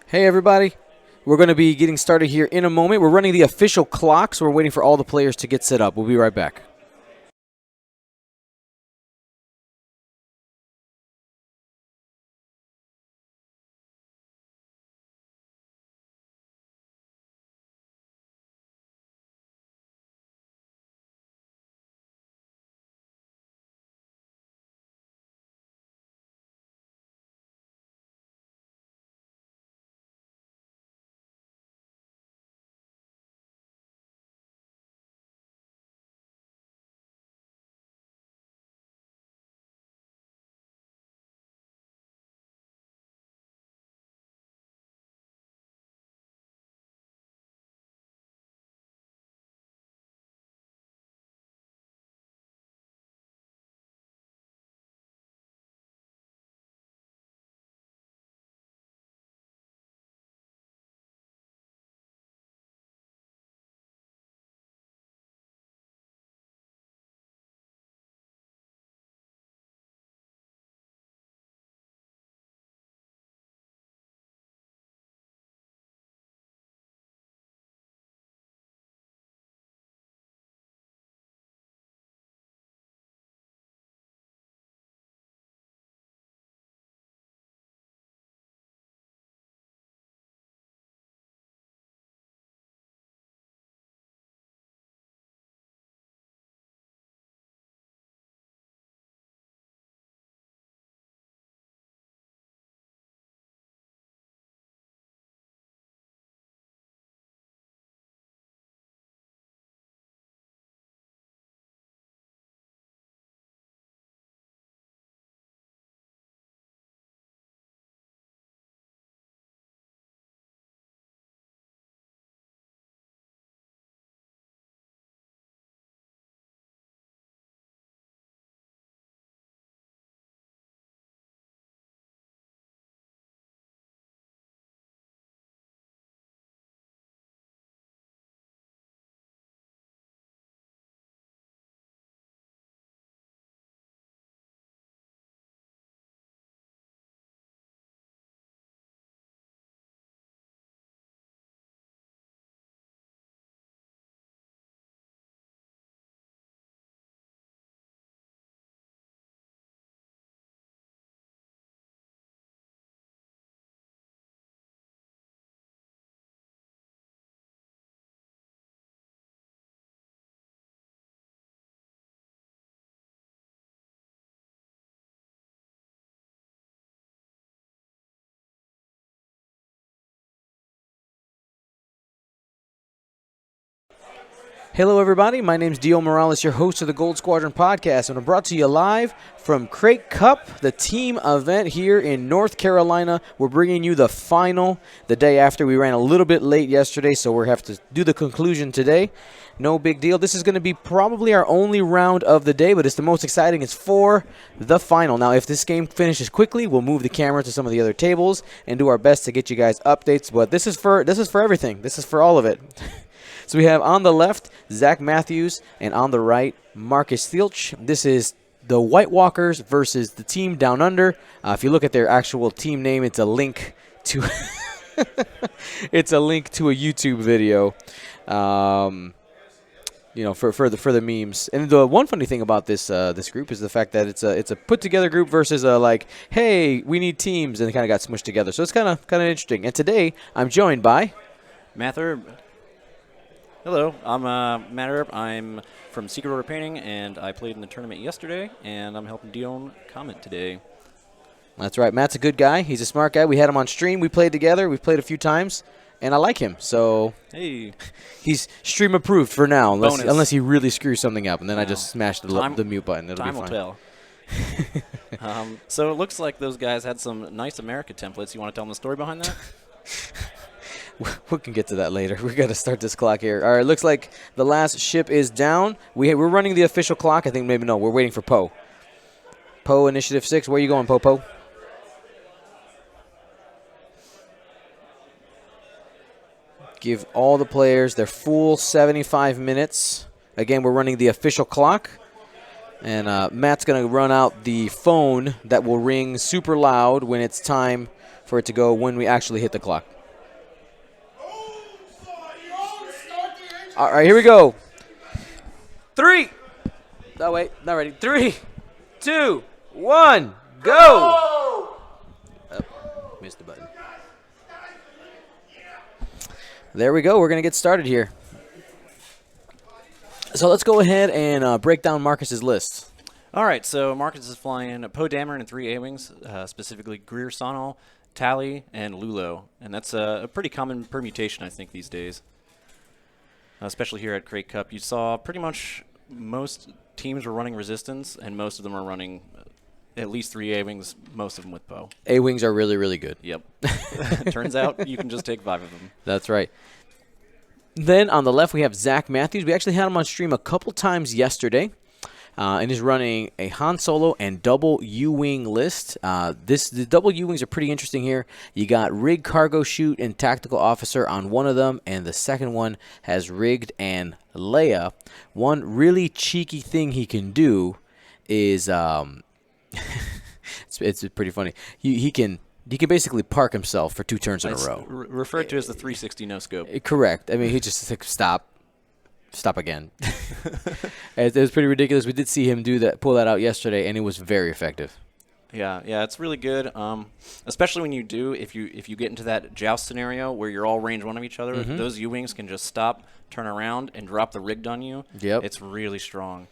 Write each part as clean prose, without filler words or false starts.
Hey, everybody. We're going to be getting started here in a moment. We're running the official clock, so we're waiting for all the players to get set up. We'll be right back. Hello, everybody. My name's Dio Morales, your host of the Gold Squadron podcast, and I'm brought to you live from Krayt Cup, the team event here in North Carolina. We're bringing you the final the day after. We ran a little bit late yesterday, so we have to do the conclusion today. No big deal. This is going to be probably our only round of the day, but it's the most exciting. It's for the final. Now, if this game finishes quickly, we'll move the camera to some of the other tables and do our best to get you guys updates. But this is for everything. This is for all of it. So we have on the left, Zack Mathews, and on the right, Markus Thielsch. This is the White Walkers versus the team down under. If you look at their actual team name, it's a link to it's a link to a YouTube video. For the memes. And the one funny thing about this group is the fact that it's a put together group versus a like, hey, we need teams, and they kind of got smushed together. So it's kind of interesting. And today I'm joined by Mathews. Hello, I'm Matt Erb. I'm from Secret Order Painting, and I played in the tournament yesterday, and I'm helping Dion comment today. That's right. Matt's a good guy. He's a smart guy. We had him on stream. We played together. We've played a few times, and I like him. So hey, he's stream approved for now, unless he really screws something up, and then I just smashed the mute button. It'll be fine. Time will tell. So it looks like those guys had some nice America templates. You want to tell them the story behind that? We can get to that later. We got to start this clock here. All right, looks like the last ship is down. We're running the official clock. I think maybe no. We're waiting for Poe. Poe, Initiative 6. Where are you going, Poe? Give all the players their full 75 minutes. Again, we're running the official clock. And Matt's going to run out the phone that will ring super loud when it's time for it to go when we actually hit the clock. All right, here we go. 3. Oh, wait, not ready. 3, 2, 1, go! Oh, missed the button. There we go. We're going to get started here. So let's go ahead and break down Marcus's list. All right, so Markus is flying Poe Dameron and 3 A-Wings, specifically Greer Sonal, Tally, and Lulo. And that's a pretty common permutation, I think, these days. Especially here at Krayt Cup. You saw pretty much most teams were running Resistance, and most of them are running at least 3 A-Wings, most of them with Poe. A-Wings are really, really good. Yep. Turns out you can just take 5 of them. That's right. Then on the left, we have Zack Mathews. We actually had him on stream a couple times yesterday. And he's running a Han Solo and double U-Wing list. The double U-Wings are pretty interesting here. You got Rig, Cargo Chute, and Tactical Officer on one of them, and the second one has Rigged and Leia. One really cheeky thing he can do is it's pretty funny. He can basically park himself for 2 turns in a row. Referred to as the 360 no-scope. Correct. I mean, he just like, stop again. It was pretty ridiculous. We did see him pull that out yesterday, and it was very effective. Yeah, it's really good. Especially when if you get into that joust scenario where you're all range 1 of each other, those U-Wings can just stop, turn around, and drop the rigged on you. Yep. It's really strong.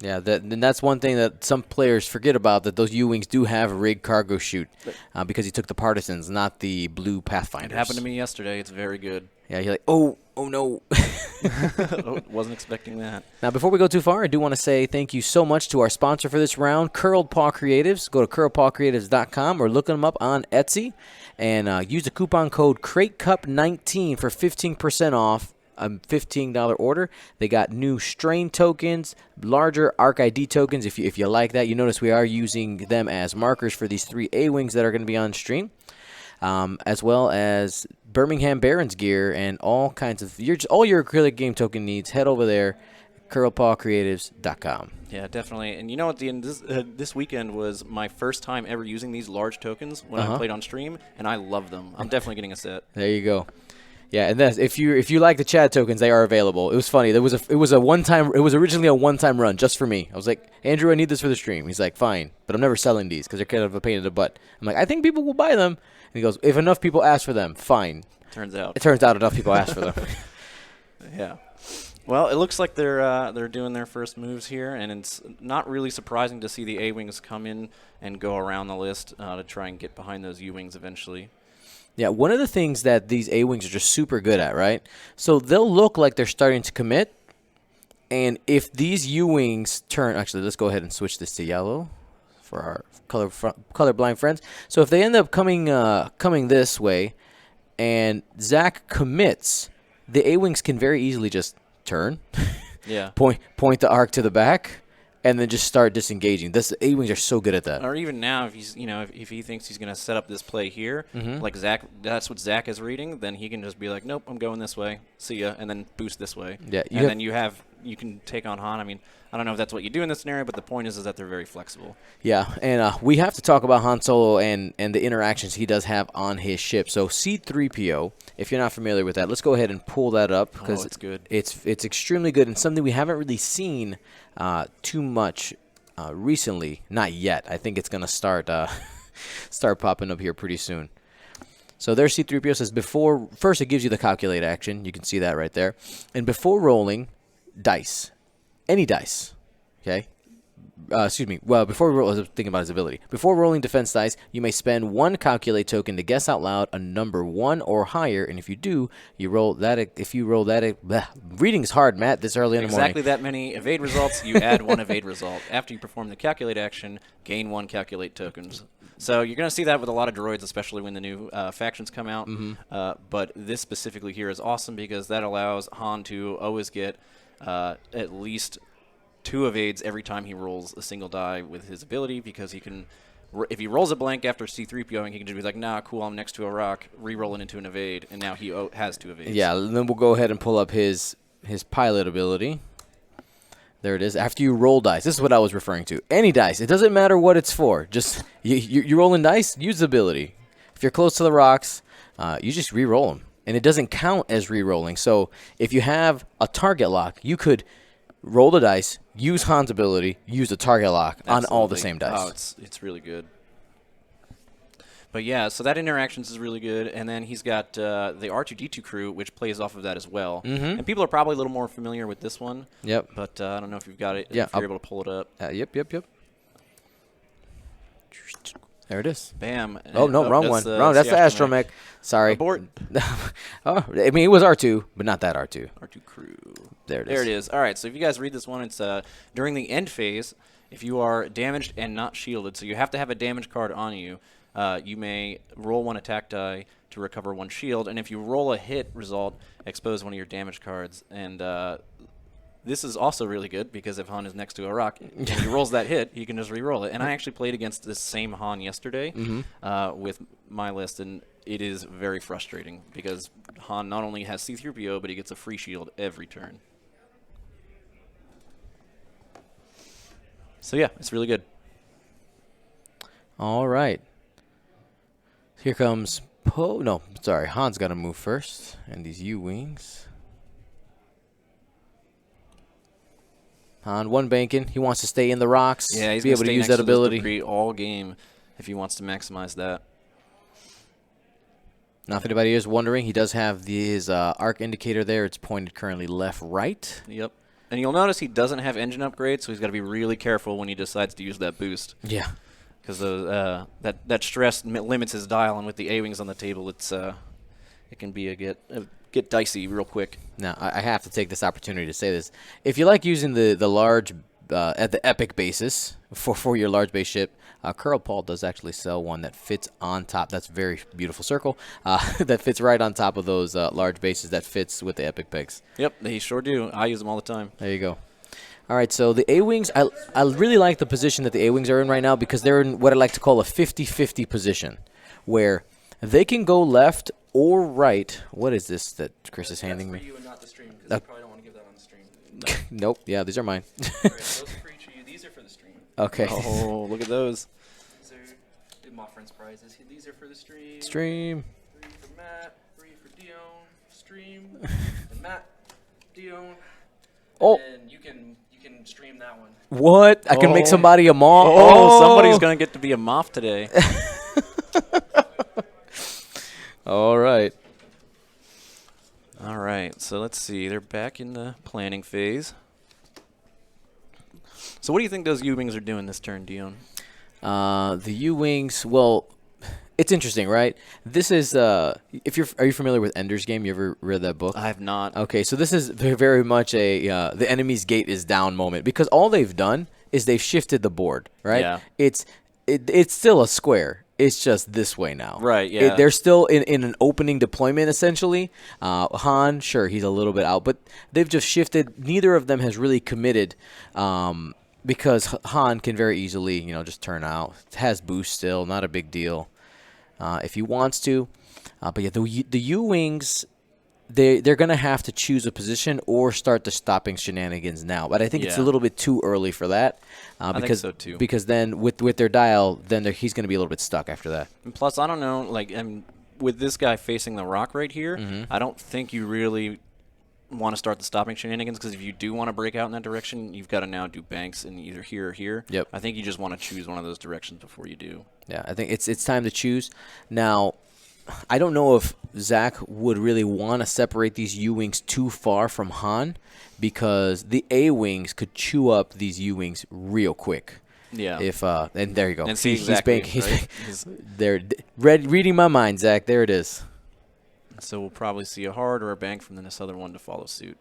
Yeah, and that's one thing that some players forget about, that those U-Wings do have a Rig Cargo Chute because he took the Partisans, not the blue Pathfinders. It happened to me yesterday. It's very good. Yeah, you're like, oh no. Wasn't expecting that. Now, before we go too far, I do want to say thank you so much to our sponsor for this round, Curled Paw Creatives. Go to curledpawcreatives.com or look them up on Etsy and use the coupon code KraytCup19 for 15% off a $15 order. They got new strain tokens, larger ARC ID tokens if you like that. You notice we are using them as markers for these 3 A-Wings that are going to be on stream, as well as Birmingham Barons gear and all kinds of all your acrylic game token needs. Head over there, curledpawcreatives.com. Yeah, definitely. And you know, at the end, this weekend was my first time ever using these large tokens when I played on stream, and I love them. I'm definitely getting a set. There you go. Yeah, and that's, if you like the Chad tokens, they are available. It was funny. It was originally a one-time run just for me. I was like, Andrew, I need this for the stream. He's like, fine, but I'm never selling these because they're kind of a pain in the butt. I'm like, I think people will buy them. And he goes, if enough people ask for them, fine. It turns out enough people ask for them. Yeah. Well, it looks like they're doing their first moves here, and it's not really surprising to see the A-Wings come in and go around the list to try and get behind those U-Wings eventually. Yeah, one of the things that these A-Wings are just super good at, right? So they'll look like they're starting to commit, and if these U-Wings turn... Actually, let's go ahead and switch this to yellow for our colorblind friends. So if they end up coming this way and Zack commits, the A-Wings can very easily just turn, point the arc to the back, and then just start disengaging. The A-Wings are so good at that. Or even now, if he's if he thinks he's going to set up this play here, like Zack, that's what Zack is reading, then he can just be like, nope, I'm going this way, see ya, and then boost this way. Yeah, and then you can take on Han. I mean, I don't know if that's what you do in this scenario, but the point is that they're very flexible. Yeah, and we have to talk about Han Solo and the interactions he does have on his ship. So C-3PO, if you're not familiar with that, let's go ahead and pull that up because it's good. It's extremely good and something we haven't really seen too much recently. Not yet. I think it's going to start popping up here pretty soon. So there's C-3PO says first it gives you the calculate action. You can see that right there. And before rolling, dice. Any dice. Okay? Excuse me. Well, before we roll, I was thinking about his ability. Before rolling defense dice, you may spend 1 calculate token to guess out loud a number 1 or higher, and if you do, you roll that. If you roll that, reading is hard, Matt. This early in the morning. Exactly that many evade results. You add 1 evade result. After you perform the calculate action, gain 1 calculate tokens. So you're going to see that with a lot of droids, especially when the new factions come out. But this specifically here is awesome because that allows Han to always get at least 2 evades every time he rolls a single die with his ability, because he can, if he rolls a blank after C-3POing, he can just be like, nah, cool, I'm next to a rock, re-roll it into an evade, and now he has 2 evades. Yeah, and then we'll go ahead and pull up his pilot ability. There it is. After you roll dice, this is what I was referring to. Any dice. It doesn't matter what it's for. Just you're rolling dice, use the ability. If you're close to the rocks, you just re-roll them. and it doesn't count as re-rolling. So if you have a target lock, you could roll the dice, use Han's ability, use the target lock on all the same dice. Oh, it's really good. But yeah, so that interactions is really good, and then he's got the R2-D2 crew, which plays off of that as well. And people are probably a little more familiar with this one. Yep. But I don't know if you've got it. Yeah, if you're able to pull it up. Yep. There it is. Bam. Oh, no, wrong one. Wrong. That's the astromech. Sorry. Abort. Oh, I mean, it was R2, but not that R2. R2 crew. There it is. There it is. All right, so if you guys read this one, it's during the end phase, if you are damaged and not shielded, so you have to have a damage card on you, you may roll 1 attack die to recover 1 shield, and if you roll a hit result, expose one of your damage cards. And this is also really good because if Han is next to a rock and he rolls that hit, he can just re-roll it. And I actually played against this same Han yesterday with my list, and it is very frustrating because Han not only has C-3PO, but he gets a free shield every turn. So yeah, it's really good. All right. Here comes Poe. No, sorry. Han's got to move first. And these U-Wings. Han, 1 banking. He wants to stay in the rocks. Yeah, he's be able to use that ability all game if he wants to maximize that. Now, if anybody is wondering, he does have his arc indicator there. It's pointed currently left-right. Yep. And you'll notice he doesn't have engine upgrades, so he's got to be really careful when he decides to use that boost. Yeah. Because that stress limits his dial, and with the A-Wings on the table, it can be get dicey real quick. Now, I have to take this opportunity to say this. If you like using the large at the epic basis for your large base ship, Curl Paul does actually sell one that fits on top. That's a very beautiful circle that fits right on top of those large bases that fits with the epic pegs. Yep, they sure do. I use them all the time. There you go. All right, so the A-Wings, I really like the position that the A-Wings are in right now because they're in what I like to call a 50-50 position where they can go left or right. What is this that Chris is handing me? That's for you and not the stream because you probably don't want to give that on the stream. Nope. Yeah, these are mine. All right, those are for each of you. These are for the stream. Okay. Oh, look at those. These are my friend's prizes. These are for the stream. Stream. 3 for Matt, 3 for Dion. Stream. And Matt, Dion. Oh. And you can stream that one. What? I can make somebody a moth. Oh, somebody's going to get to be a moth today. All right. All right, so let's see. They're back in the planning phase. So what do you think those U-Wings are doing this turn, Dion? The U-Wings, well, it's interesting, right? This is, are you familiar with Ender's Game? You ever read that book? I have not. Okay, so this is very much a the enemy's gate is down moment because all they've done is they've shifted the board, right? Yeah. It's still a square. It's just this way now. Right, yeah. They're still in an opening deployment, essentially. Han, sure, he's a little bit out, but they've just shifted. Neither of them has really committed because Han can very easily, just turn out. Has boost still, not a big deal if he wants to. But yeah, the U-Wings, they're going to have to choose a position or start the stopping shenanigans now. But I think it's a little bit too early for that. I think so too. Because then with their dial, then he's going to be a little bit stuck after that. And plus, I don't know, with this guy facing the rock right here, I don't think you really want to start the stopping shenanigans because if you do want to break out in that direction, you've got to now do banks in either here or here. Yep. I think you just want to choose one of those directions before you do. Yeah, I think it's time to choose. Now, I don't know if Zack would really want to separate these U-Wings too far from Han because the A-Wings could chew up these U-Wings real quick. Yeah. And there you go. And see exactly. They're reading my mind, Zack. There it is. So we'll probably see a hard or a bank from this other one to follow suit.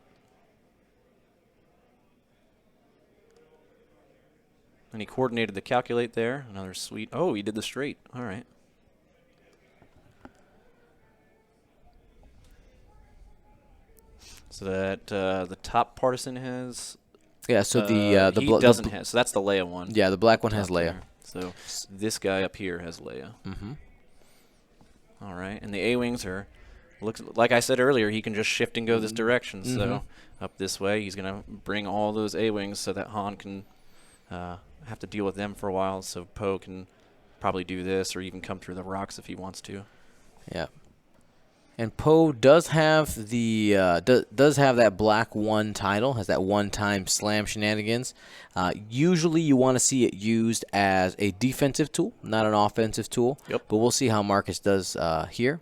And he coordinated the calculate there. Another sweet. Oh, he did the straight. All right. So that the top partisan has. Yeah. So he doesn't have. So that's the Leia one. Yeah, the black one has Leia. So this guy up here has Leia. All right, and the A-Wings are. Looks like I said earlier, he can just shift and go this direction. So up this way, he's going to bring all those A-Wings so that Han can have to deal with them for a while. So Poe can probably do this or even come through the rocks if he wants to. Yeah. And Poe does have the does have that black 1 title, has that one-time slam shenanigans. Usually you want to see it used as a defensive tool, not an offensive tool. Yep. But we'll see how Markus does here.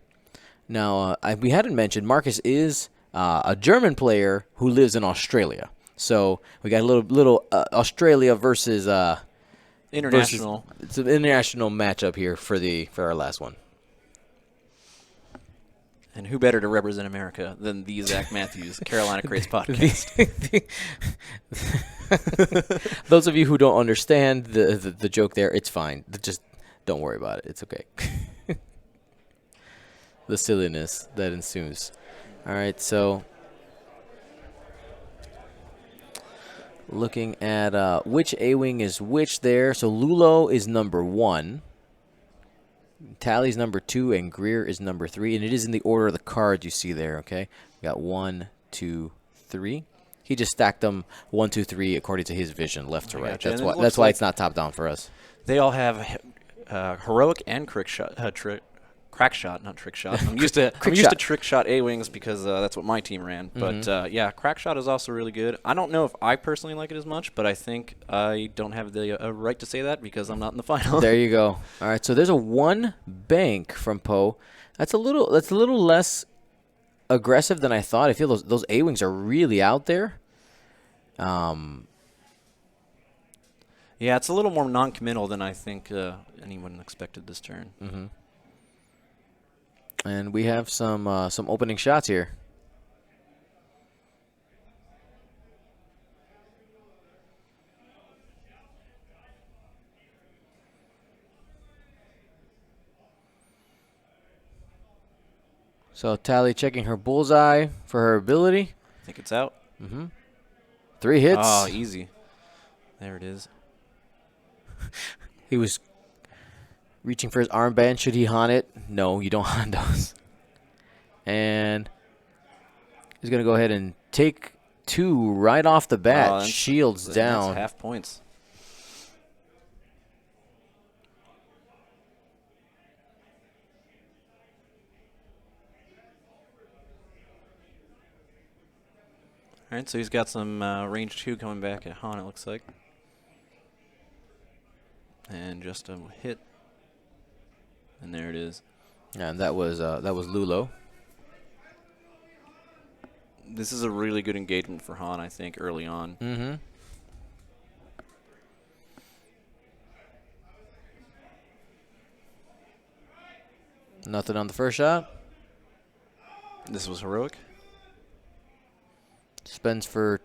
Now, we hadn't mentioned Markus is a German player who lives in Australia. So we got a little Australia versus international. It's an international matchup here for our last one. And who better to represent America than the Zack Mathews, Carolina Krayt's podcast? Those of you who don't understand the joke there, it's fine. Just don't worry about it. It's okay. The silliness that ensues. All right, so looking at which A-wing is which there. So Lulo is number 1. Tally's number 2, and Greer is number 3, and it is in the order of the cards you see there, okay? We got 1, 2, 3. He just stacked them 1, 2, 3 according to his vision, left to right. Gotcha. That's why it's not top down for us. They all have heroic and crack shot, not trick shot. I'm used to trick shot A-wings because that's what my team ran. But yeah, crack shot is also really good. I don't know if I personally like it as much, but I think I don't have the right to say that because I'm not in the final. There you go. All right, so there's a 1 bank from Poe. That's a little less aggressive than I thought. I feel those A-wings are really out there. Yeah, it's a little more non-committal than I think anyone expected this turn. Mm-hmm. And we have some opening shots here. So Tally checking her bullseye for her ability. I think it's out. Mm-hmm. 3 hits. Oh, easy. There it is. He was reaching for his armband. Should he haunt it? No, you don't haunt those. And he's going to go ahead and take 2 right off the bat. Shields down. That's half points. All right, so he's got some range 2 coming back at Han, it looks like. And just a hit. And there it is. Yeah, and that was Lulo. This is a really good engagement for Han, I think, early on. Mm-hmm. Nothing on the first shot. This was heroic. Spends for...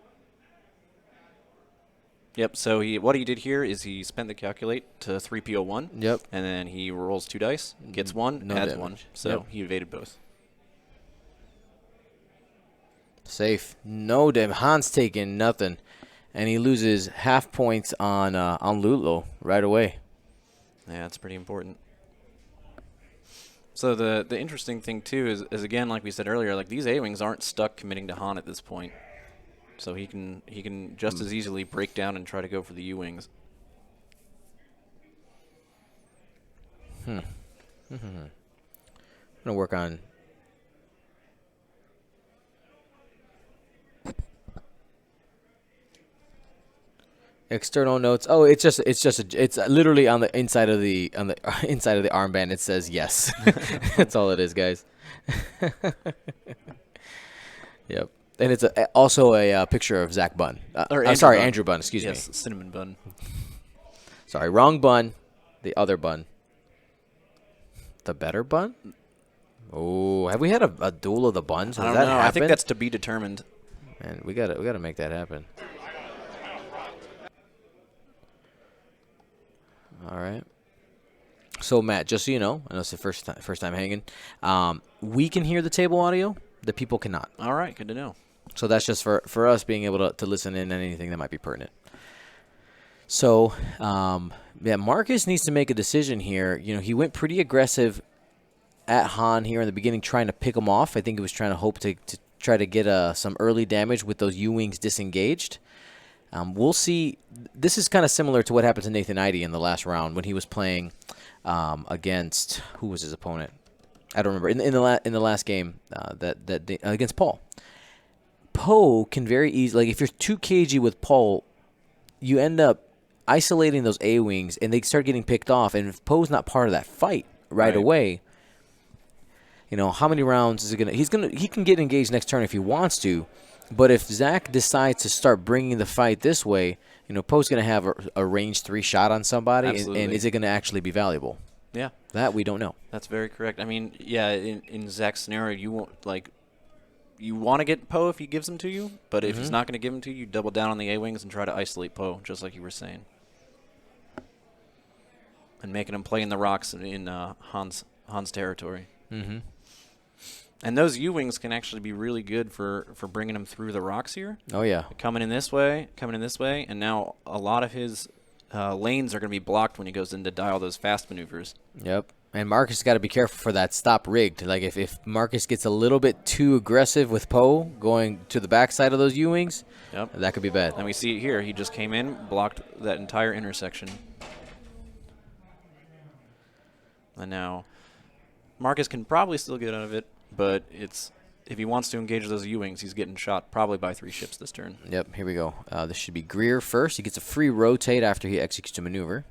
Yep, so what he did here is he spent the calculate to 3PO1. Yep. And then he rolls 2 dice, gets 1, no adds damage. 1. So Yep. he evaded both. Safe. No damage. Han's taking nothing. And he loses half points on Lulo right away. Yeah, that's pretty important. So the interesting thing, too, is again, like we said earlier, like these A-Wings aren't stuck committing to Han at this point. So he can just as easily break down and try to go for the U-Wings. I'm going to work on... external notes. Oh, it's literally on the inside of the inside of the armband. It says yes. That's all it is, guys. Yep. And it's also a picture of Zack Bunn. Andrew Bunn. Excuse me. Yes, Cinnamon Bun. Sorry, wrong Bunn. The other Bunn. The better Bunn? Oh, have we had a duel of the Buns? I don't know. I think that's to be determined. Man, we gotta make that happen. All right. So Matt, just so you know, I know it's the first time hanging. We can hear the table audio. The people cannot. All right, good to know. So that's just for us being able to listen in on anything that might be pertinent. So, yeah, Markus needs to make a decision here. You know, he went pretty aggressive at Han here in the beginning, trying to pick him off. I think he was trying to hope to try to get some early damage with those U-Wings disengaged. We'll see. This is kind of similar to what happened to Nathan Idy in the last round when he was playing against, who was his opponent? I don't remember in the last game against Paul. Poe can very easily, like if you're too cagey with Paul, you end up isolating those A-wings, and they start getting picked off. And if Poe's not part of that fight right away, you know, how many rounds is it gonna? He can get engaged next turn if he wants to, but if Zack decides to start bringing the fight this way, you know, Poe's gonna have a range 3 shot on somebody, and is it gonna actually be valuable? Yeah, that we don't know. That's very correct. I mean, yeah, in Zack's scenario, you won't like. You want to get Poe if he gives them to you, but if he's not going to give them to you, you double down on the A-wings and try to isolate Poe, just like you were saying. And making him play in the rocks in Han's territory. Mm-hmm. And those U-wings can actually be really good for bringing him through the rocks here. Oh, yeah. Coming in this way, and now a lot of his lanes are going to be blocked when he goes in to dial those fast maneuvers. Yep. And Markus got to be careful for that stop rigged. Like if Markus gets a little bit too aggressive with Poe going to the backside of those U-wings, that could be bad. And we see it here. He just came in, blocked that entire intersection. And now Markus can probably still get out of it, but if he wants to engage those U-wings, he's getting shot probably by 3 ships this turn. Yep, here we go. This should be Greer first. He gets a free rotate after he executes a maneuver.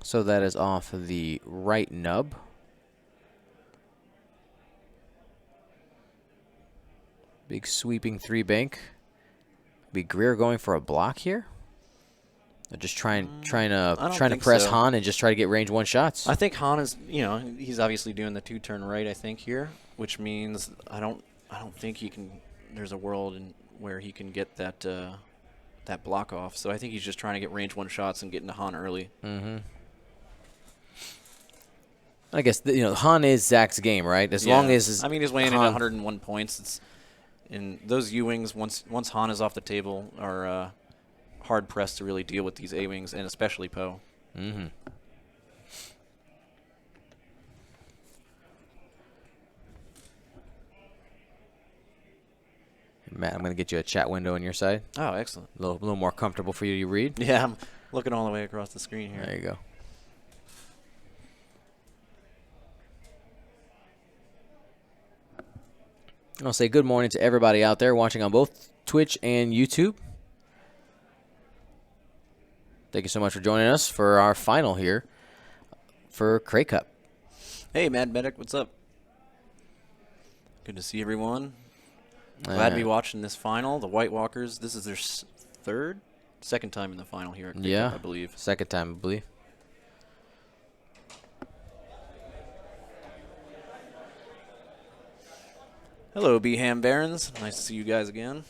So that is off of the right nub. Big sweeping 3 bank. Be Greer going for a block here? Or just trying to press so. Han and just try to get range 1 shots. I think Han is, he's obviously doing the 2-turn right, I think here, which means I don't think he can. There's a world where he can get that block off. So I think he's just trying to get range 1 shots and get into Han early. Mm-hmm. I guess Han is Zack's game, right? As long as he's weighing in at 101 points. And those U-wings, once Han is off the table, are hard pressed to really deal with these A-wings, and especially Poe. Mm-hmm. Matt, I'm going to get you a chat window on your side. Oh, excellent. A little more comfortable for you to read. Yeah, I'm looking all the way across the screen here. There you go. I'll say good morning to everybody out there watching on both Twitch and YouTube. Thank you so much for joining us for our final here for Krayt Cup. Hey, Mad Medic, what's up? Good to see everyone. Glad to be watching this final. The White Walkers, this is their second time in the final here at Krayt Cup, I believe. Second time, I believe. Hello, B-Ham Barons. Nice to see you guys again.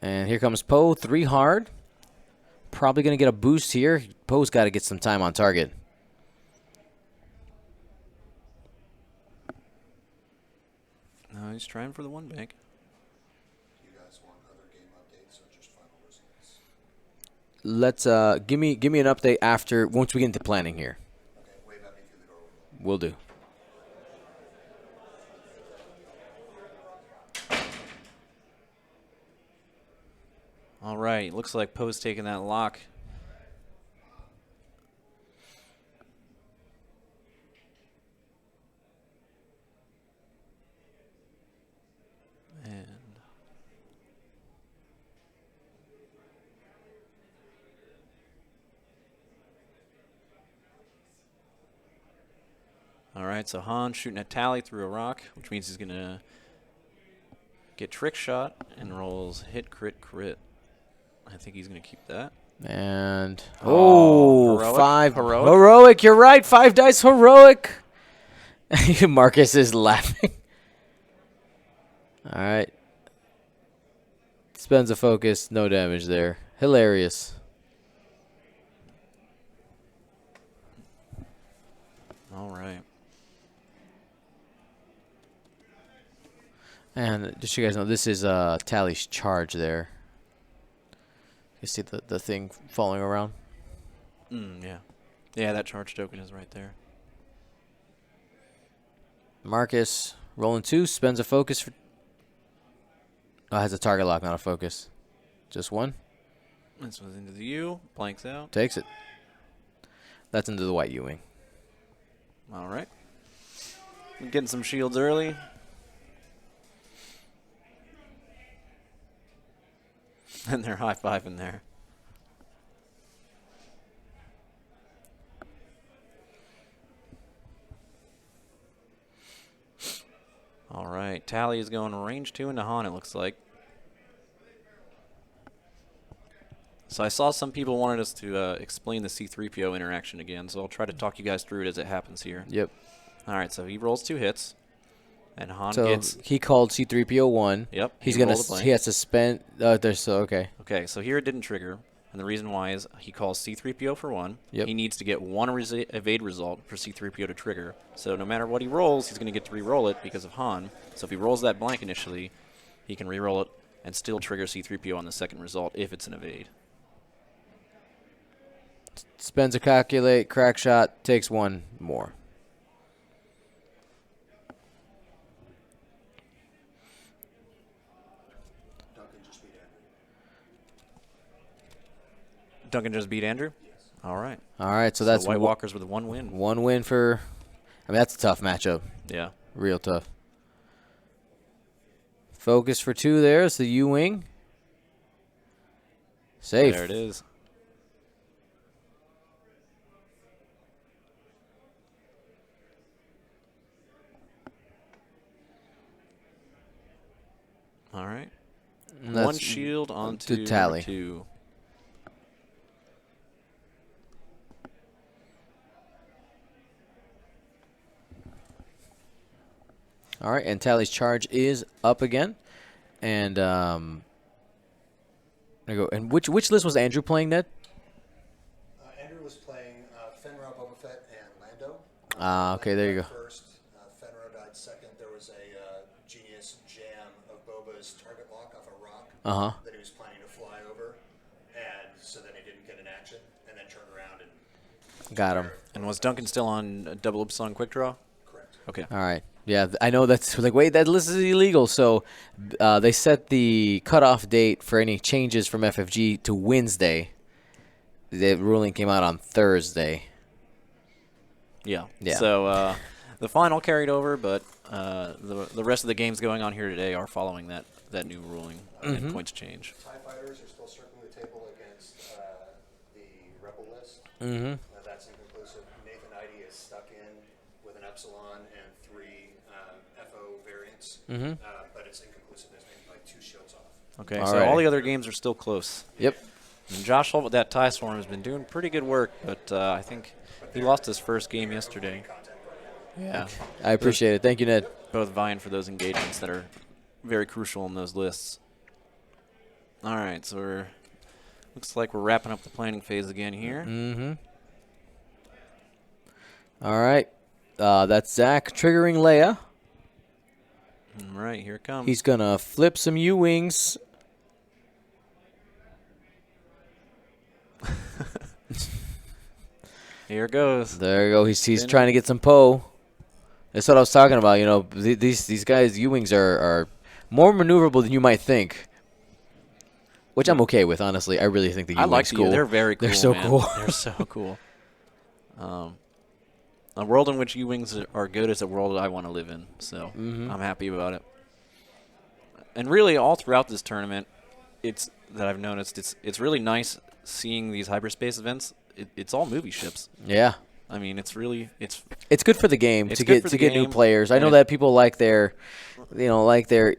And here comes Poe, 3 hard. Probably going to get a boost here. Poe's got to get some time on target. No, he's trying for the 1 bank. Do you guys want other game updates or just final results? Let's give me an update once we get into planning here. Okay, wave at me through the doorway. Will do. All right, looks like Poe's taking that lock. And all right, so Han shooting at Tally through a rock, which means he's going to get trick shot and rolls hit, crit, crit. I think he's going to keep that. And heroic. 5 Heroic. Heroic, you're right. 5 dice heroic. Markus is laughing. All right. Spends a focus, no damage there. Hilarious. All right. And just so you guys know, this is Tally's charge there. You see the thing falling around? Yeah. Yeah, that charge token is right there. Markus rolling 2, spends a focus for Oh, it has a target lock, not a focus. Just one. This one's into the U. Blanks out. Takes it. That's into the white U-wing. All right. Getting some shields early. And they're high-fiving there. All right. Tally is going range 2 into Han, it looks like. So I saw some people wanted us to explain the C-3PO interaction again, so I'll try to talk you guys through it as it happens here. Yep. All right, so he rolls 2 hits, and Han So gets... he called C-3PO 1. Yep. He's he gonna. rolled a blank. He has to spend. There's so okay. Okay, so here it didn't trigger, and the reason why is he calls C-3PO for 1. Yep. He needs to get 1 evade result for C-3PO to trigger. So no matter what he rolls, he's going to get to re-roll it because of Han. So if he rolls that blank initially, he can re-roll it and still trigger C-3PO on the second result if it's an evade. Spends a calculate, crack shot, takes 1 more. Duncan just beat Andrew? Yes. All right. All right, so that's White Walkers with 1 win. 1 win for. I mean, that's a tough matchup. Yeah. Real tough. Focus for 2 there. It's the U-wing. Safe. There it is. All right. And 1 that's shield onto to Tally. 2. All right, and Tally's charge is up again. And there you go. And which list was Andrew playing, Ned? Andrew was playing Fenrir, Boba Fett, and Lando. Okay, there you go. First, Fenrir died second. There was a genius jam of Boba's target lock off a rock that he was planning to fly over, and so then he didn't get an action, and then turned around and Got him. And was Duncan still on double Upsilon quick draw? correct. Okay. All right. Yeah, I know that's like, wait, that list is illegal. So they set the cutoff date for any changes from FFG to Wednesday. The ruling came out on Thursday. Yeah. Yeah. So the final carried over, but the rest of the games going on here today are following that new ruling and points change. TIE fighters are still circling the table against the Rebel list. Mm-hmm. That's inconclusive. Nathan Idy is stuck in with an Epsilon and 3 FO variants, but it's inconclusive. There's maybe like 2 shields off. Okay. All so right. all the other games are still close. Yep. And Josh Holt with that tie swarm has been doing pretty good work, but I think he lost his first game yesterday. Yeah. I appreciate it. Thank you, Ned. Both vying for those engagements that are very crucial in those lists. All right, so looks like we're wrapping up the planning phase again here. Mm-hmm. All right. That's Zack triggering Leia. All right, here it comes. He's going to flip some U-wings. Here it goes. There you go. He's trying to get some Poe. That's what I was talking about. You know, these guys, U-wings are more maneuverable than you might think, which I'm okay with, honestly. I really think the I U-wings like cool. They're very cool. They're so man. cool. They're so cool. A world in which U-wings are good is a world I want to live in, so I'm happy about it. And really, all throughout this tournament, I've noticed it's really nice seeing these hyperspace events. It's all movie ships. Yeah. I mean, it's good for the game It's to good get for to the get new game, players. I and know it- that people like their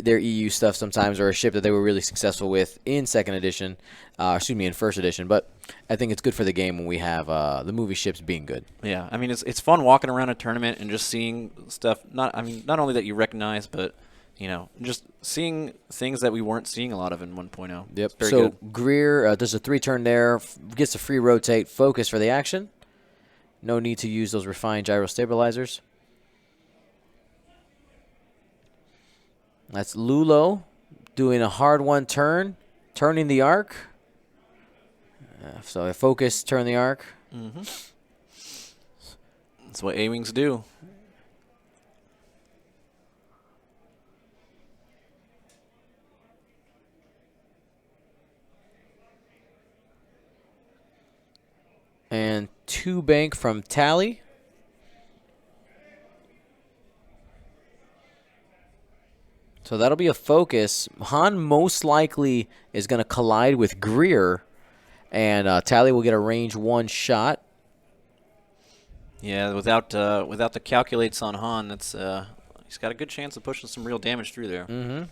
EU stuff sometimes, or a ship that they were really successful with in in first edition. But I think it's good for the game when we have the movie ships being good. Yeah, I mean, it's fun walking around a tournament and just seeing stuff. Not only that you recognize, but just seeing things that we weren't seeing a lot of in 1.0. Yep. It's very So good. Greer does a 3-turn there, gets a free rotate, focus for the action. No need to use those refined gyro stabilizers. That's Lulo doing a hard 1 turn, turning the arc. So a focus, turn the arc. That's what A-Wings do. 2 bank from Tally. So that'll be a focus. Han most likely is going to collide with Greer, and Tally will get a range 1 shot. Yeah, without the calculates on Han, that's he's got a good chance of pushing some real damage through there. Mm-hmm.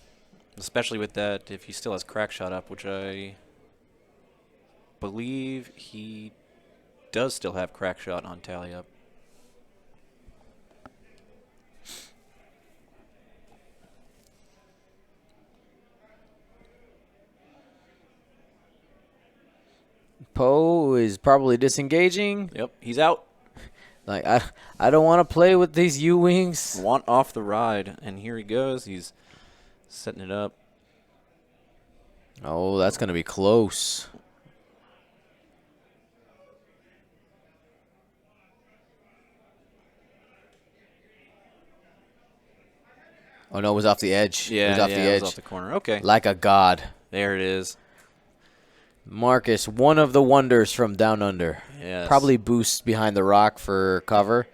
Especially with that, if he still has crack shot up, which I believe he does still have crack shot on Tally up. Poe is probably disengaging. Yep, he's out. Like, I don't want to play with these U-wings. Want off the ride, and here he goes. He's setting it up. Oh, that's going to be close. Oh, no, it was off the edge. Yeah, it was off the it edge. was off the corner. Okay. Like a god. There it is. Markus, one of the wonders from down under. Yes. Probably boost behind the rock for cover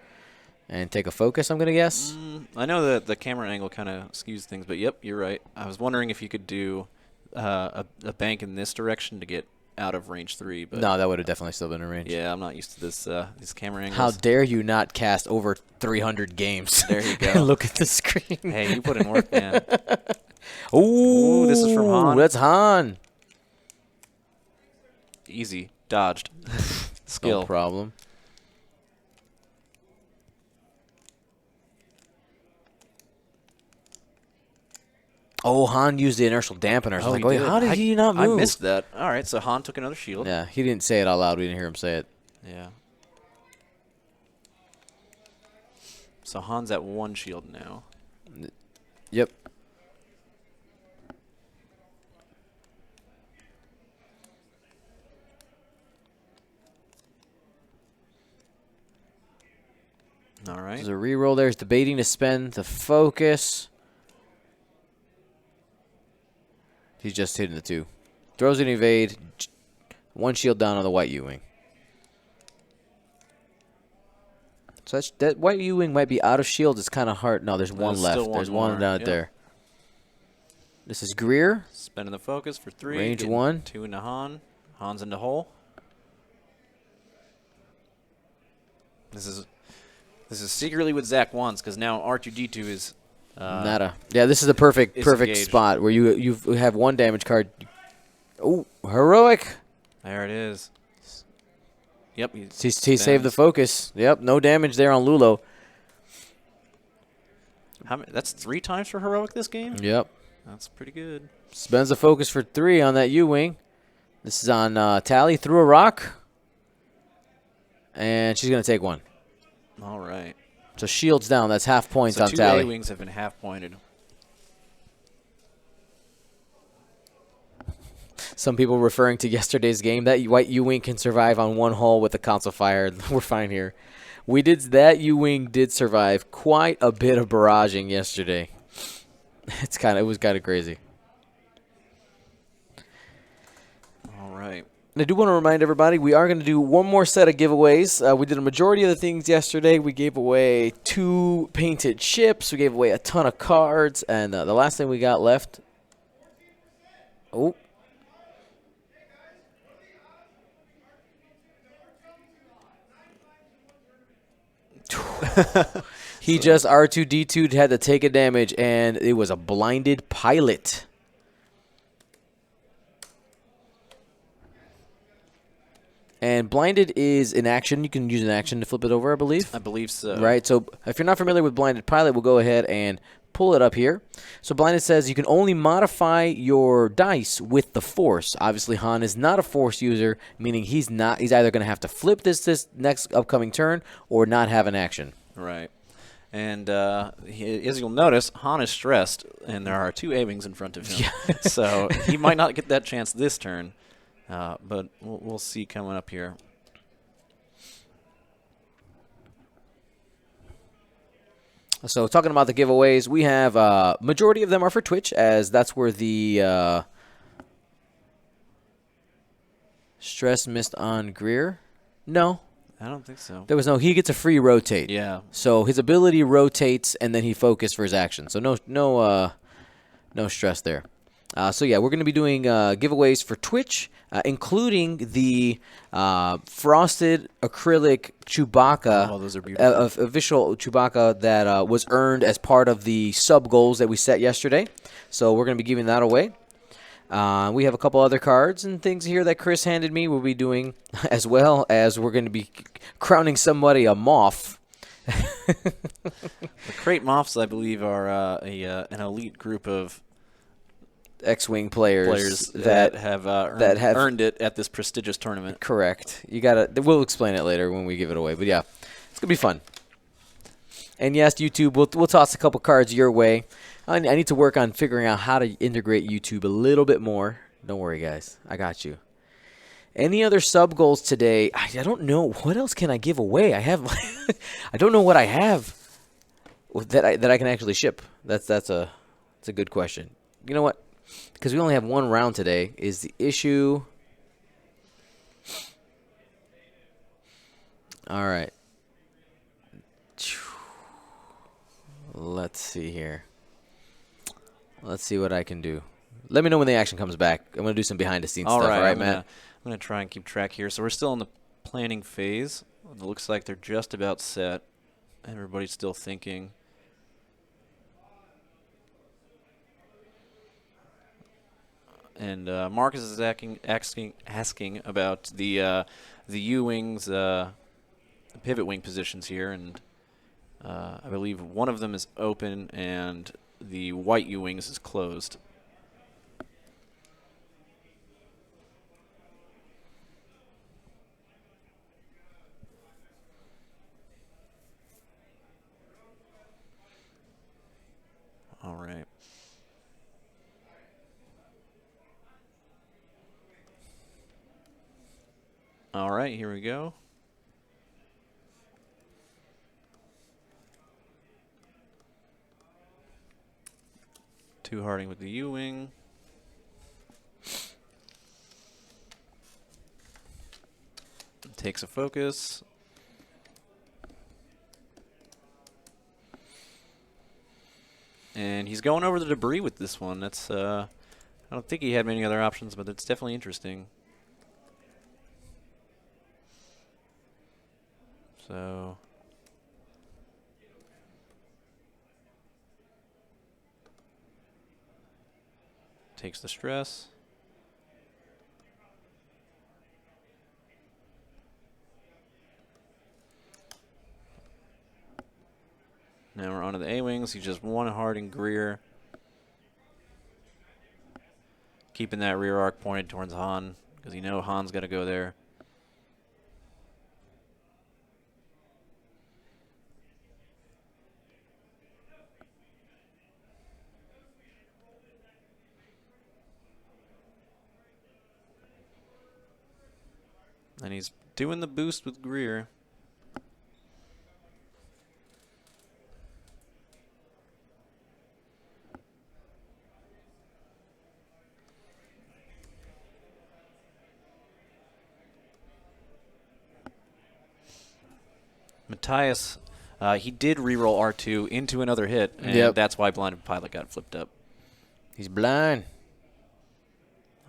and take a focus, I'm going to guess. I know that the camera angle kind of skews things, but yep, you're right. I was wondering if you could do a bank in this direction to get out of range 3. But No, that would have definitely still been in range. yeah, I'm not used to this these camera angles. How dare you not cast over 300 games? There you go. Look at the screen. Hey, you put in work, man. Ooh, this is from Han. That's Han. Easy. Dodged. Skill. No problem. Oh, Han used the inertial dampeners. I was like, he wait, did. how did he not move? I missed that. All right, so Han took another shield. Yeah, he didn't say it out loud. We didn't hear him say it. Yeah. So Han's at 1 shield now. Yep. All right. There's a reroll there. He's debating to spend the focus. He's just hitting the 2. Throws an evade. 1 shield down on the white U-wing. So that white U-wing might be out of shield. It's kind of hard. No, there's one There's left. still one There's one more, down yep. there. This is Greer. Spending the focus for 3. Range getting 1. 2 into Han. Han's into hole. This is secretly what Zack wants, because now R2D2 is Nada. Yeah, this is the perfect engaged. spot where you have 1 damage card. Oh, heroic. There it is. Yep. He saved the focus. Yep, no damage there on Lulo. How many, that's 3 times for heroic this game? Yep. That's pretty good. Spends the focus for 3 on that U-wing. This is on Tally. Through a rock. And she's going to take 1. All right. So shields down. That's half points So on 2 Tally. A-wings have been half pointed. Some people referring to yesterday's game. That white U-wing can survive on 1 hull with a console fire. We're fine here. That U-wing did survive quite a bit of barraging yesterday. It was kind of crazy. All right. And I do want to remind everybody, we are going to do one more set of giveaways. We did a majority of the things yesterday. We gave away 2 painted ships. We gave away a ton of cards. And the last thing we got left. Oh. He just R2-D2'd, had to take a damage, and it was a blinded pilot. And blinded is an action. You can use an action to flip it over, I believe. I believe so. Right, so if you're not familiar with blinded pilot, we'll go ahead and pull it up here. So blinded says you can only modify your dice with the force. Obviously, Han is not a force user, meaning he's either going to have to flip this next upcoming turn or not have an action. Right. And as you'll notice, Han is stressed, and there are 2 A-wings in front of him. Yeah. So he might not get that chance this turn, but we'll see coming up here. So talking about the giveaways, we have majority of them are for Twitch, as that's where the stress missed on Greer. No. I don't think so. There was no. He gets a free rotate. Yeah. So his ability rotates, and then he focused for his action. So no stress there. So yeah, we're going to be doing giveaways for Twitch, including the frosted acrylic Chewbacca. Oh, those are beautiful. Official Chewbacca that was earned as part of the sub goals that we set yesterday. So we're going to be giving that away. We have a couple other cards and things here that Chris handed me. We'll be doing, as well as we're going to be crowning somebody a Moff. The Krayt Moffs, I believe, are an elite group of X-wing players that have earned it at this prestigious tournament. Correct. You gotta. We'll explain it later when we give it away. But yeah, it's gonna be fun. And yes, YouTube, we'll toss a couple cards your way. I need to work on figuring out how to integrate YouTube a little bit more. Don't worry, guys. I got you. Any other sub goals today? I don't know. What else can I give away? I don't know what I have that I can actually ship. That's a good question. You know what? Because we only have one round today is the issue. All right. Let's see here. Let's see what I can do. Let me know when the action comes back. I'm going to do some behind-the-scenes stuff. All right, Matt? I'm going to try and keep track here. So we're still in the planning phase. It looks like they're just about set. Everybody's still thinking. And Markus is asking about the U-wings, pivot wing positions here, and I believe one of them is open and the white U-wings is closed. All right. All right, here we go. Two-hearting with the U-wing. Takes a focus. And he's going over the debris with this one. That's I don't think he had many other options, but it's definitely interesting. So takes the stress. Now we're on to the A-wings. He's just one hard in Greer. Keeping that rear arc pointed towards Han, because you know Han's got to go there. And he's doing the boost with Greer. Mathews, he did reroll R2 into another hit, and that's why Blinded Pilot got flipped up. He's blind.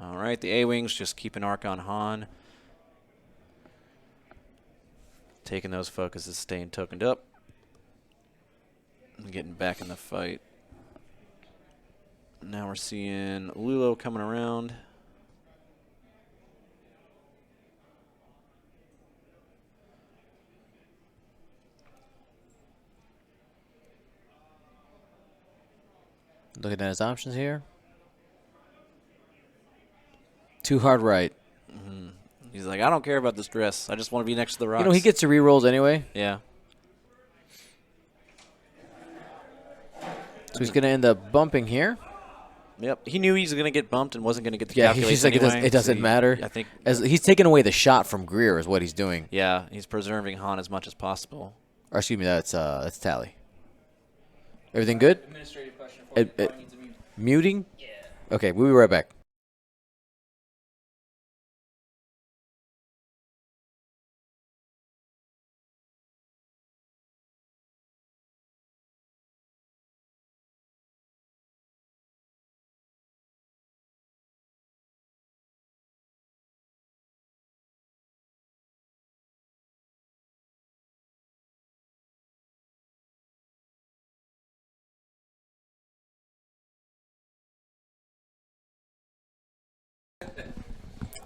All right, the A-Wings just keep an arc on Han. Taking those focuses, staying tokened up. And getting back in the fight. Now we're seeing Lulo coming around. Looking at his options here. Too hard right. Mm-hmm. He's like, I don't care about this dress. I just want to be next to the rocks. You know, he gets the rerolls anyway. Yeah. So he's going to end up bumping here. Yep. He knew he was going to get bumped and wasn't going to get the calculations he's like, anyway. it doesn't matter. I think as he's taking away the shot from Greer is what he's doing. Yeah, he's preserving Han as much as possible. Or excuse me, that's Tally. Everything good? Administrative question for you. Muting? Yeah. Okay, we'll be right back.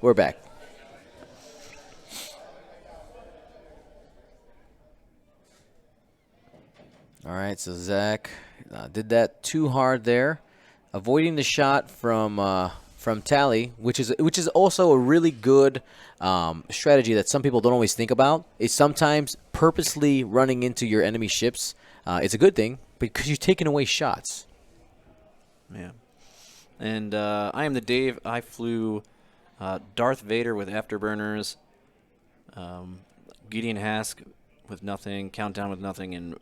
We're back. All right, so Zack did that too hard there, avoiding the shot from Tally, which is also a really good strategy that some people don't always think about. Is sometimes purposely running into your enemy ships. It's a good thing because you're taking away shots. Yeah. And I am the Dave. I flew Darth Vader with afterburners, Gideon Hask with nothing, Countdown with nothing, and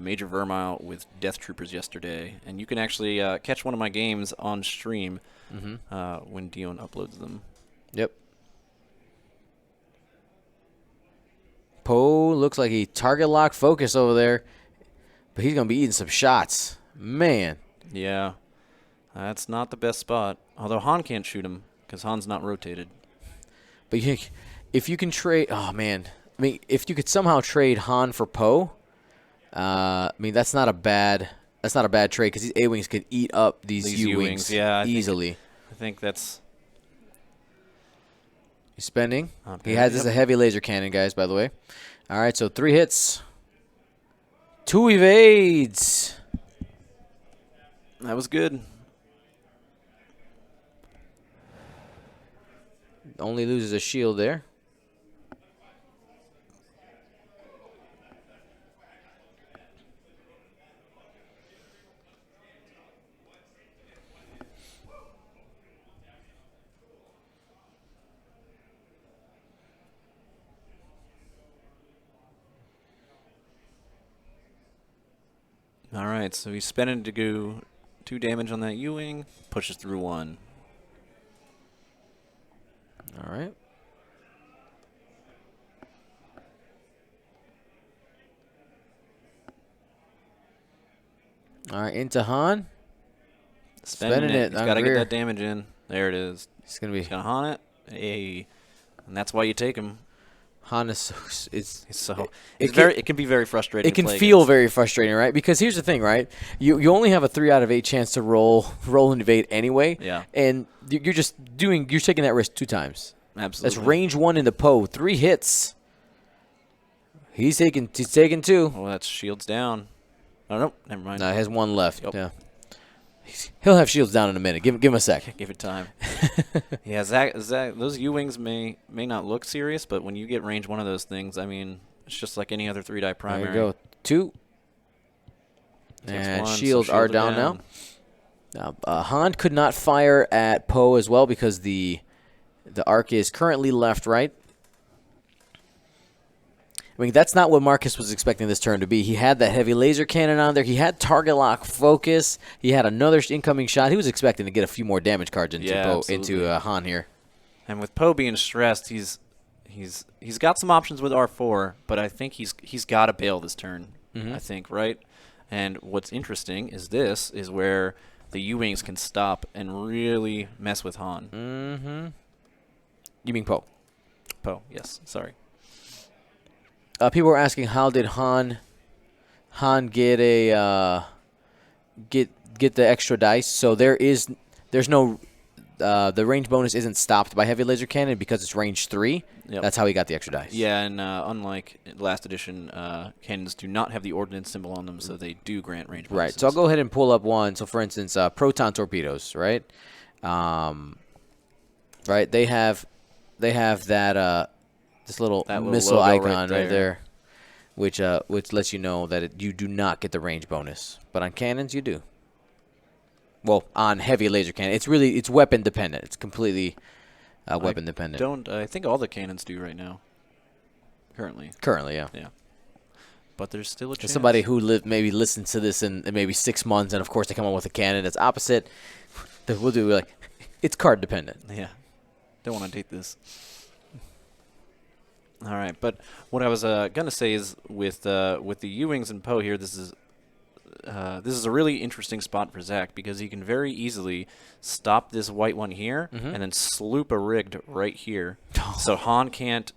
Major Vermile with Death Troopers yesterday. And you can actually catch one of my games on stream when Dion uploads them. Yep. Poe looks like he target lock focus over there, but he's going to be eating some shots. Man. Yeah. That's not the best spot. Although Han can't shoot him because Han's not rotated. But if you can trade, oh man, I mean, if you could somehow trade Han for Poe, I mean that's not a bad trade because these A-wings could eat up these U-wings easily. I think that's. He's spending. He has this a heavy laser cannon, guys. By the way, all right. So 3 hits, 2 evades. That was good. Only loses a shield there. All right, so he's spending to go 2 damage on that U-wing, pushes through 1. All right. All right, into Han. Spending it. He's got to get rear. that damage in. There it is. He's going to be. He's going to Han it. Hey. And that's why you take him. Han is it can be very frustrating. It can to play feel against. very frustrating, right? Because here's the thing, right? You only have a 3 out of 8 chance to roll and evade anyway. Yeah. And you're taking that risk 2 times. Absolutely. That's range 1 into Poe. 3 hits. He's taking 2. Well, that's shields down. Oh, no, never mind. No, he has 1 left. Yep. Yeah. He'll have shields down in a minute. Give him a sec. Give it time. Yeah, Zack, those U-wings may not look serious, but when you get range 1 of those things, I mean, it's just like any other 3-die primary. There you go. 2. And shields are down now. Han could not fire at Poe as well because the arc is currently left-right. I mean, that's not what Markus was expecting this turn to be. He had that heavy laser cannon on there. He had target lock focus. He had another incoming shot. He was expecting to get a few more damage cards into Han here. And with Poe being stressed, he's got some options with R4, but I think he's got to bail this turn. I think, right? And what's interesting is this is where the U-wings can stop and really mess with Han. You mean Poe? Poe, yes. Sorry. People were asking how did Han get a get the extra dice. So there's no the range bonus isn't stopped by heavy laser cannon because it's range 3. Yep. That's how he got the extra dice. Yeah, and unlike last edition, cannons do not have the ordnance symbol on them, so they do grant range bonuses. Right. So I'll go ahead and pull up one. So for instance, proton torpedoes, right? Right. They have that this little missile icon right there, which lets you know that you do not get the range bonus, but on cannons you do. Well, on heavy laser cannon, it's weapon dependent. It's completely weapon dependent. I think all the cannons do right now. Currently, yeah. Yeah. But there's still a chance. Somebody who maybe listens to this in maybe 6 months, and of course they come up with a cannon that's opposite. We'll do like it's card dependent. Yeah. Don't want to date this. All right, but what I was gonna say is with the U-wings and Poe here, this is a really interesting spot for Zack because he can very easily stop this white one here and then sloop a rigged right here. So Han can't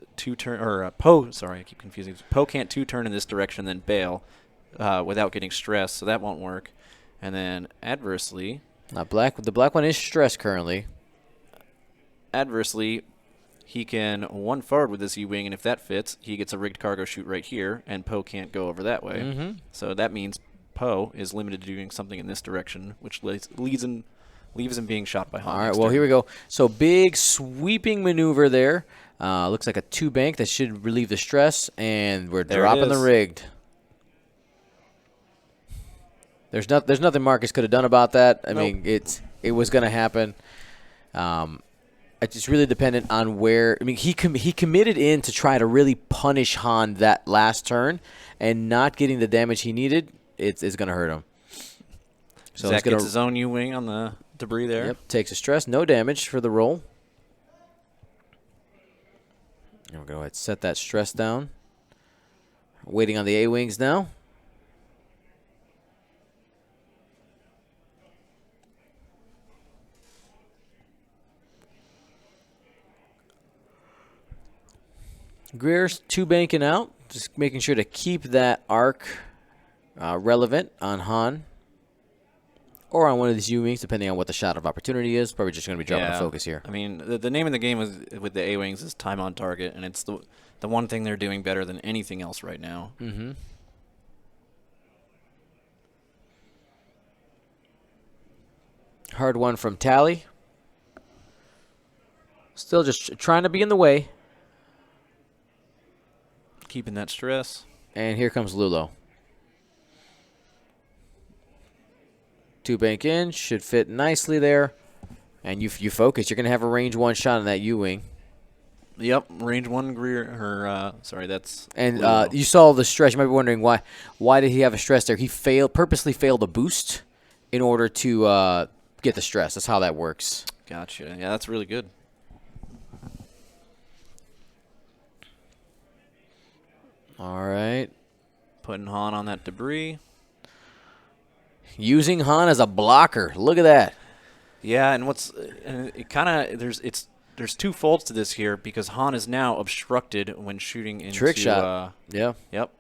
Poe. Sorry, I keep confusing. Poe can't 2-turn in this direction then bail without getting stressed, so that won't work. And then adversely, the black one is stressed currently. adversely, he can one forward with this U-wing, and if that fits, he gets a rigged cargo chute right here, and Poe can't go over that way. So that means Poe is limited to doing something in this direction, which leaves him being shot by Han. All right, well, here we go. So big sweeping maneuver there. Looks like a 2-bank that should relieve the stress, and we're dropping the rigged. There's nothing Markus could have done about that. I mean, it was going to happen. It's really dependent on where. I mean, he committed in to try to really punish Han that last turn, and not getting the damage he needed, it's going to hurt him. So Zack gets his own U-wing on the debris there. Yep, takes a stress, no damage for the roll. And we'll go ahead and set that stress down. Waiting on the A-wings now. Greer's 2-banking out, just making sure to keep that arc relevant on Han. Or on one of these U-wings, depending on what the shot of opportunity is. Probably just going to be dropping the focus here. I mean, the name of the game with the A-wings is time on target, and it's the one thing they're doing better than anything else right now. Hard one from Tally. Still just trying to be in the way. Keeping that stress. And here comes Lulo. 2-bank in, should fit nicely there. And you focus. You're going to have a range 1 shot on that U-wing. Yep, range 1 Greer. Sorry, that's. And you saw the stress. You might be wondering why did he have a stress there? He purposely failed a boost in order to get the stress. That's how that works. Gotcha. Yeah, that's really good. All right. Putting Han on that debris. Using Han as a blocker. Look at that. Yeah, and it kind of there's two folds to this here because Han is now obstructed when shooting into trick shot. Yeah. Yep.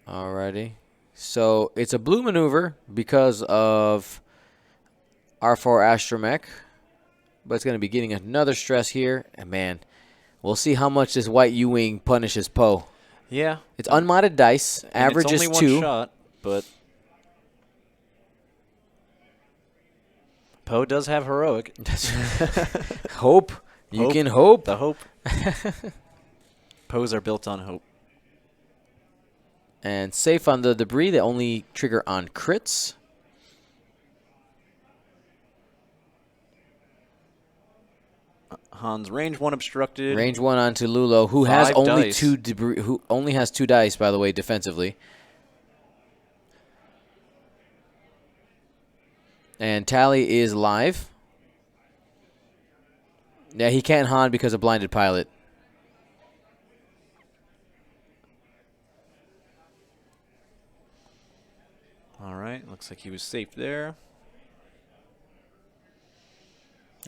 Alrighty. So it's a blue maneuver because of R4 Astromech, but it's going to be getting another stress here. And man, we'll see how much this white U-wing punishes Poe. Yeah. It's unmodded dice. Average is 2. It's only one shot, but Poe does have heroic. Hope. You can hope. The hope. Poes are built on hope. And safe on the debris. They only trigger on crits. Han's range 1 obstructed. Range 1 onto Lulo, who has only 2 debris. Who only has 2 dice, by the way, defensively. And Tally is live. Yeah, he can't Han because of blinded pilot. All right, looks like he was safe there.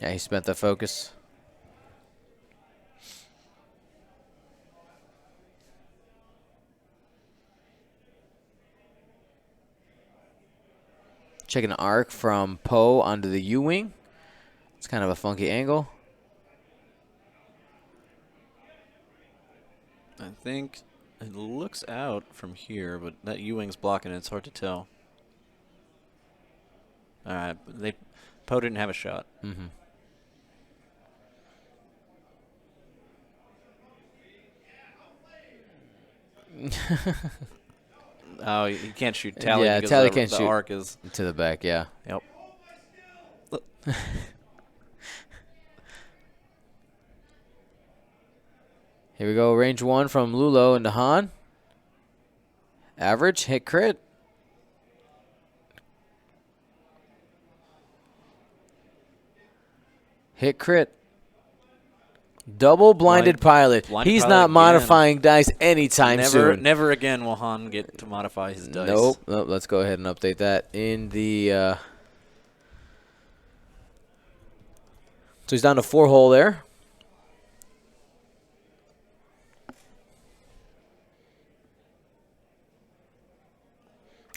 Yeah, he spent the focus. Checking an arc from Poe onto the U-wing. It's kind of a funky angle. I think it looks out from here, but that U-wing's blocking it. It's hard to tell. All right, Poe didn't have a shot. Mm-hmm. Oh, you can't shoot Tally. Yeah, because Tally the can't shoot. arc is To the back, yeah. Yep. Here we go, range 1 from Lulo into Han. Average, hit crit. Hit crit. Double blinded pilot. He's not modifying dice anytime soon. Never again will Han get to modify his dice. Nope. Let's go ahead and update that in the. So he's down to 4 hole there.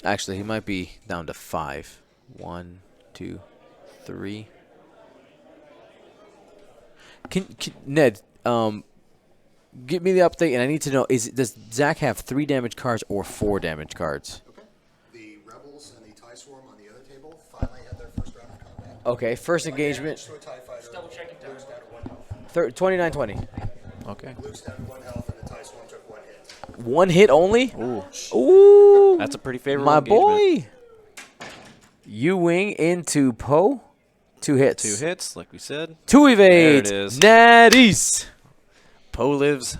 Actually, he might be down to 5. 1, 2, 3. Can Ned, give me the update, and I need to know: does Zack have 3 damage cards or 4 damage cards? Okay. The Rebels and the TIE Swarm on the other table finally had their first round of combat. Okay, first engagement. To a TIE fighter. Double checking time. Luke's down to 1 health. 29-20. Okay. Luke's down to 1 health, and the TIE Swarm took 1 hit. 1 hit only? Ooh. Ooh. That's a pretty favorable My engagement. boy. U-wing into Poe. 2 hits. 2 hits, like we said. 2 evades. There it is. Natties. Poe lives.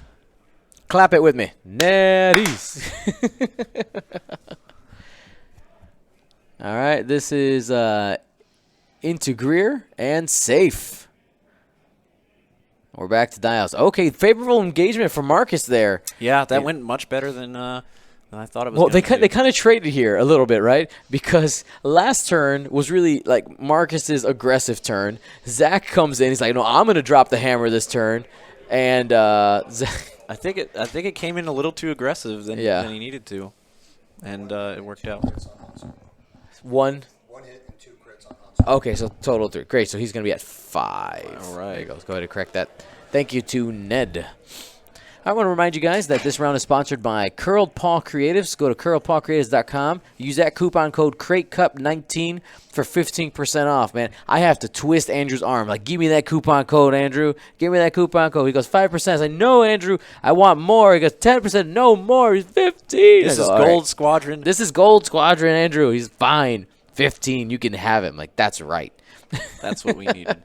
Clap it with me. Natties. All right, this is into Greer and safe. We're back to Dials. Okay, favorable engagement for Markus there. Yeah, that went much better than I thought it was. Well, they gonna do. kind of traded here a little bit, right? Because last turn was really like Marcus's aggressive turn. Zack comes in. He's like, "No, I'm going to drop the hammer this turn," and Zack. I think it came in a little too aggressive than he needed to, and it worked out. One. 1 hit and 2 crits on Han Solo. Okay, so total 3. Great. So he's going to be at 5. All right. There you go. Let's go ahead and correct that. Thank you to Ned. I want to remind you guys that this round is sponsored by Curled Paw Creatives. Go to curledpawcreatives.com. Use that coupon code KraytCup19 for 15% off, man. I have to twist Andrew's arm. Like, give me that coupon code, Andrew. Give me that coupon code. He goes, 5%. I say, no, Andrew, I want more. He goes, 10%. No more. He's 15. This is "All Gold right." Squadron. This is Gold Squadron, Andrew. He's fine. 15. You can have him. Like, that's right. That's what we needed.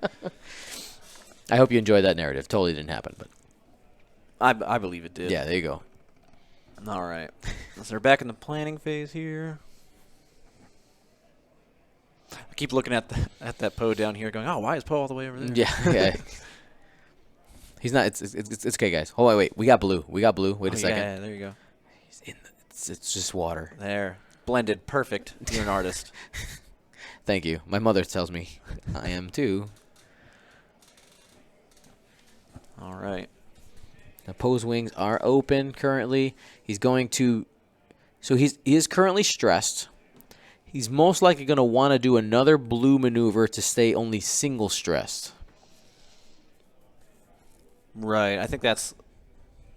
I hope you enjoyed that narrative. Totally didn't happen, but I believe it did. yeah, there you go. All right. So they're back in the planning phase here. I keep looking at that Poe down here, going, "Oh, why is Poe all the way over there?" Yeah, okay. He's not. It's okay, guys. Hold on, wait. We got blue. Wait a second. Yeah, there you go. He's in it's just water. There, blended, perfect. You're an artist. Thank you. My mother tells me I am too. All right. The Poe's wings are open currently. He's going to. So he is currently stressed. He's most likely going to want to do another blue maneuver to stay only single stressed. Right. I think that's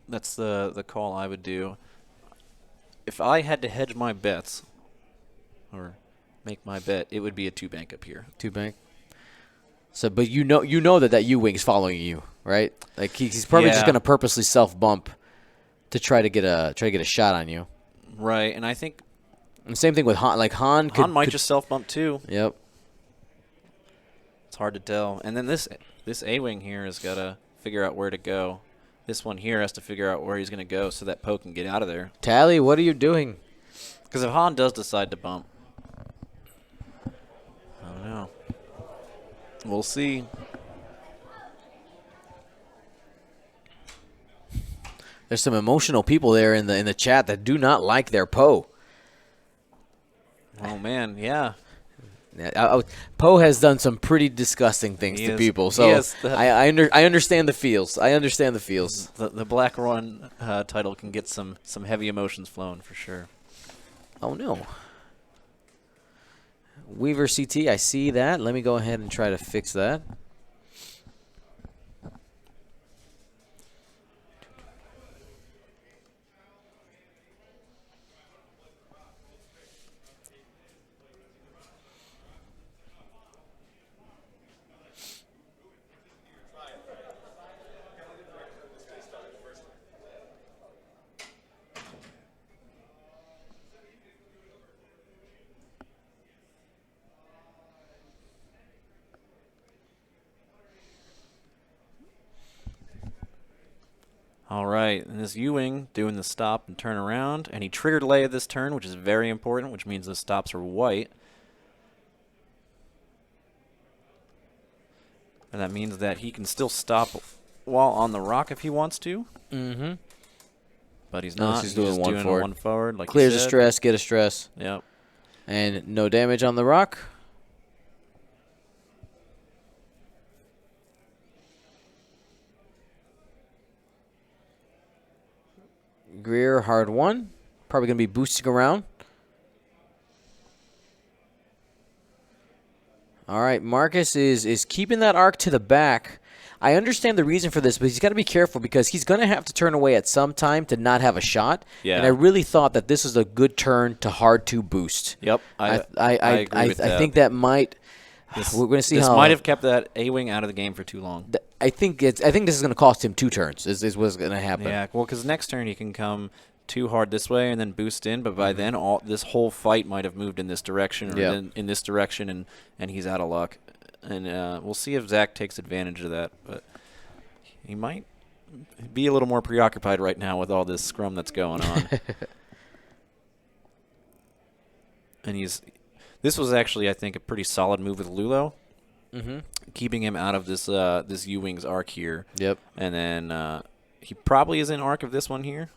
the call I would do. If I had to hedge my bets or make my bet, it would be a 2 bank up here. 2 bank. So, but you know that U-wing's following you, right? Like he's probably just going to purposely self bump to try to get a shot on you. Right. And I think. And same thing with Han. Like Han might just self bump too. Yep. It's hard to tell. And then this A-wing here has got to figure out where to go. This one here has to figure out where he's going to go so that Poe can get out of there. Tally, what are you doing? Because if Han does decide to bump, I don't know. We'll see. There's some emotional people there in the chat that do not like their Poe. Oh man, yeah. Poe has done some pretty disgusting things to people, so I understand the feels. I understand the feels. The Black Run title can get some heavy emotions flowing for sure. Oh no. Weaver CT, I see that. Let me go ahead and try to fix that. All right, and this U-wing doing the stop and turn around, and he triggered Leia this turn, which is very important, which means the stops are white. And that means that he can still stop while on the rock if he wants to. Mm-hmm. But he's not. He's doing one forward. One forward, like clears you a said. stress, get a stress. Yep. And no damage on the rock. Greer, hard one. Probably going to be boosting around. All right, Markus is keeping that arc to the back. I understand the reason for this, but he's got to be careful because he's going to have to turn away at some time to not have a shot. Yeah. And I really thought that this was a good turn to hard to boost. Yep. I agree with that. I think that might. We're going to see this how. might have kept that A-wing out of the game for too long. I think this is going to cost him 2 turns. Is what's going to happen. Yeah. Well, because next turn he can come too hard this way and then boost in, but by then this whole fight might have moved in this direction or in this direction, and he's out of luck. And we'll see if Zack takes advantage of that, but he might be a little more preoccupied right now with all this scrum that's going on. And this was actually, I think, a pretty solid move with Lulo, keeping him out of this U-Wing's arc here. Yep. And then he probably is in arc of this one here.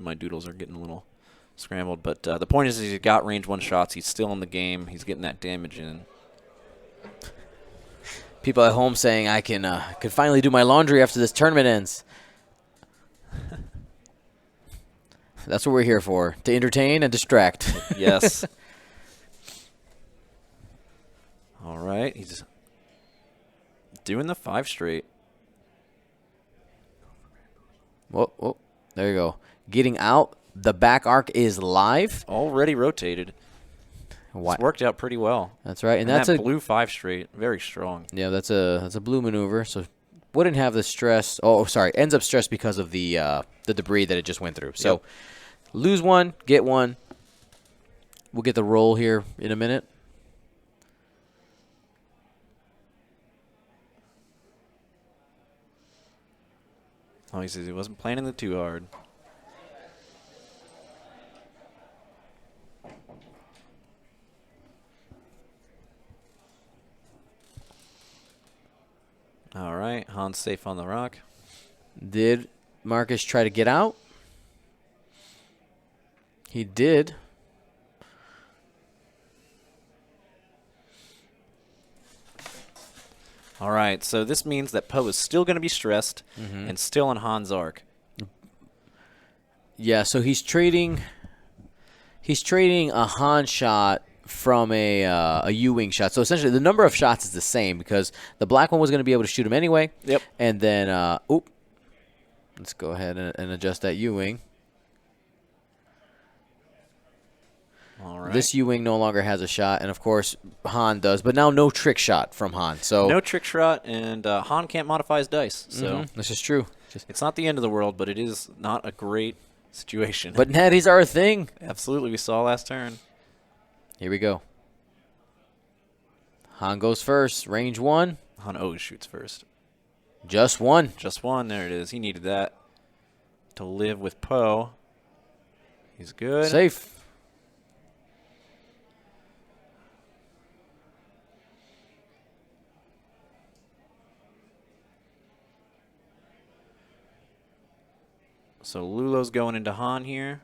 My doodles are getting a little scrambled, but the point is he's got range 1 shots. He's still in the game. He's getting that damage in. People at home saying I can finally do my laundry after this tournament ends. That's what we're here for, to entertain and distract. Yes. All right. He's doing the 5 straight. Whoa, there you go. Getting out. The back arc is live. Already rotated. It's worked out pretty well. That's right, and that's a blue 5 straight, very strong. Yeah, that's a blue maneuver. So wouldn't have the stress. Oh, sorry, ends up stressed because of the debris that it just went through. So lose 1, get 1. We'll get the roll here in a minute. Oh, he says he wasn't planning it too hard. All right, Han's safe on the rock. Did Markus try to get out? He did. All right, so this means that Poe is still going to be stressed and still on Han's arc. Yeah, so he's trading a Han shot from a U-Wing shot. So essentially the number of shots is the same because the black one was going to be able to shoot him anyway. Yep. And then, let's go ahead and adjust that U-Wing. All right. This U-Wing no longer has a shot, and of course Han does, but now no trick shot from Han. So no trick shot, and Han can't modify his dice. So this is true. It's not the end of the world, but it is not a great situation. But natties are a thing. Absolutely, we saw last turn. Here we go. Han goes first. Range 1. Han always shoots first. Just 1. Just 1. There it is. He needed that to live with Poe. He's good. Safe. So Lulo's going into Han here.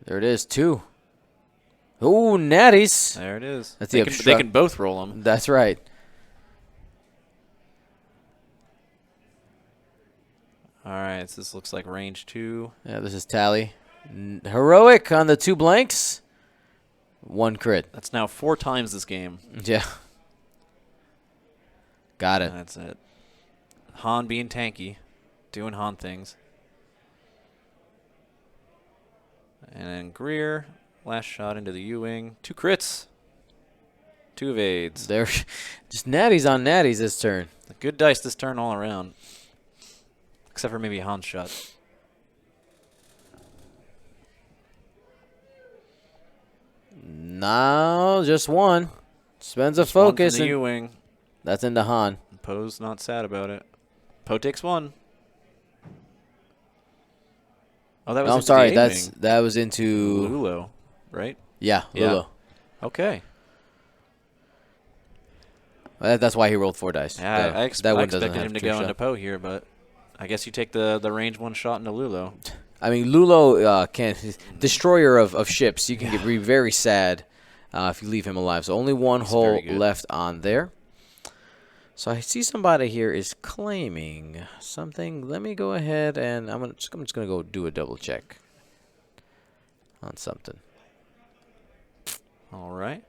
There it is. 2. Ooh, natties. There it is. That's they can both roll them. That's right. All right, so this looks like range 2. Yeah, this is tally. Heroic on the 2 blanks. 1 crit. That's now 4 times this game. Yeah. Got it. That's it. Han being tanky, doing Han things. And then Greer, last shot into the U-Wing. 2 crits. 2 evades. They're just natties on natties this turn. Good dice this turn all around. Except for maybe Han's shot. No, just 1. Spends a Just 1 focus. from the U-Wing. That's into Han. Poe's not sad about it. Poe takes 1. Oh, that was. I'm sorry. That was into Lulo, right? Yeah, Lulo. Okay. That's why he rolled 4 dice. Yeah, I that one doesn't expected have him to trick go shot. into Poe here, but I guess you take the range 1 shot into Lulo. I mean, Lulo can destroyer of ships. You can be very sad if you leave him alive. So only 1 hole left on there. So I see somebody here is claiming something. Let me go ahead and I'm just going to go do a double check on something. All right.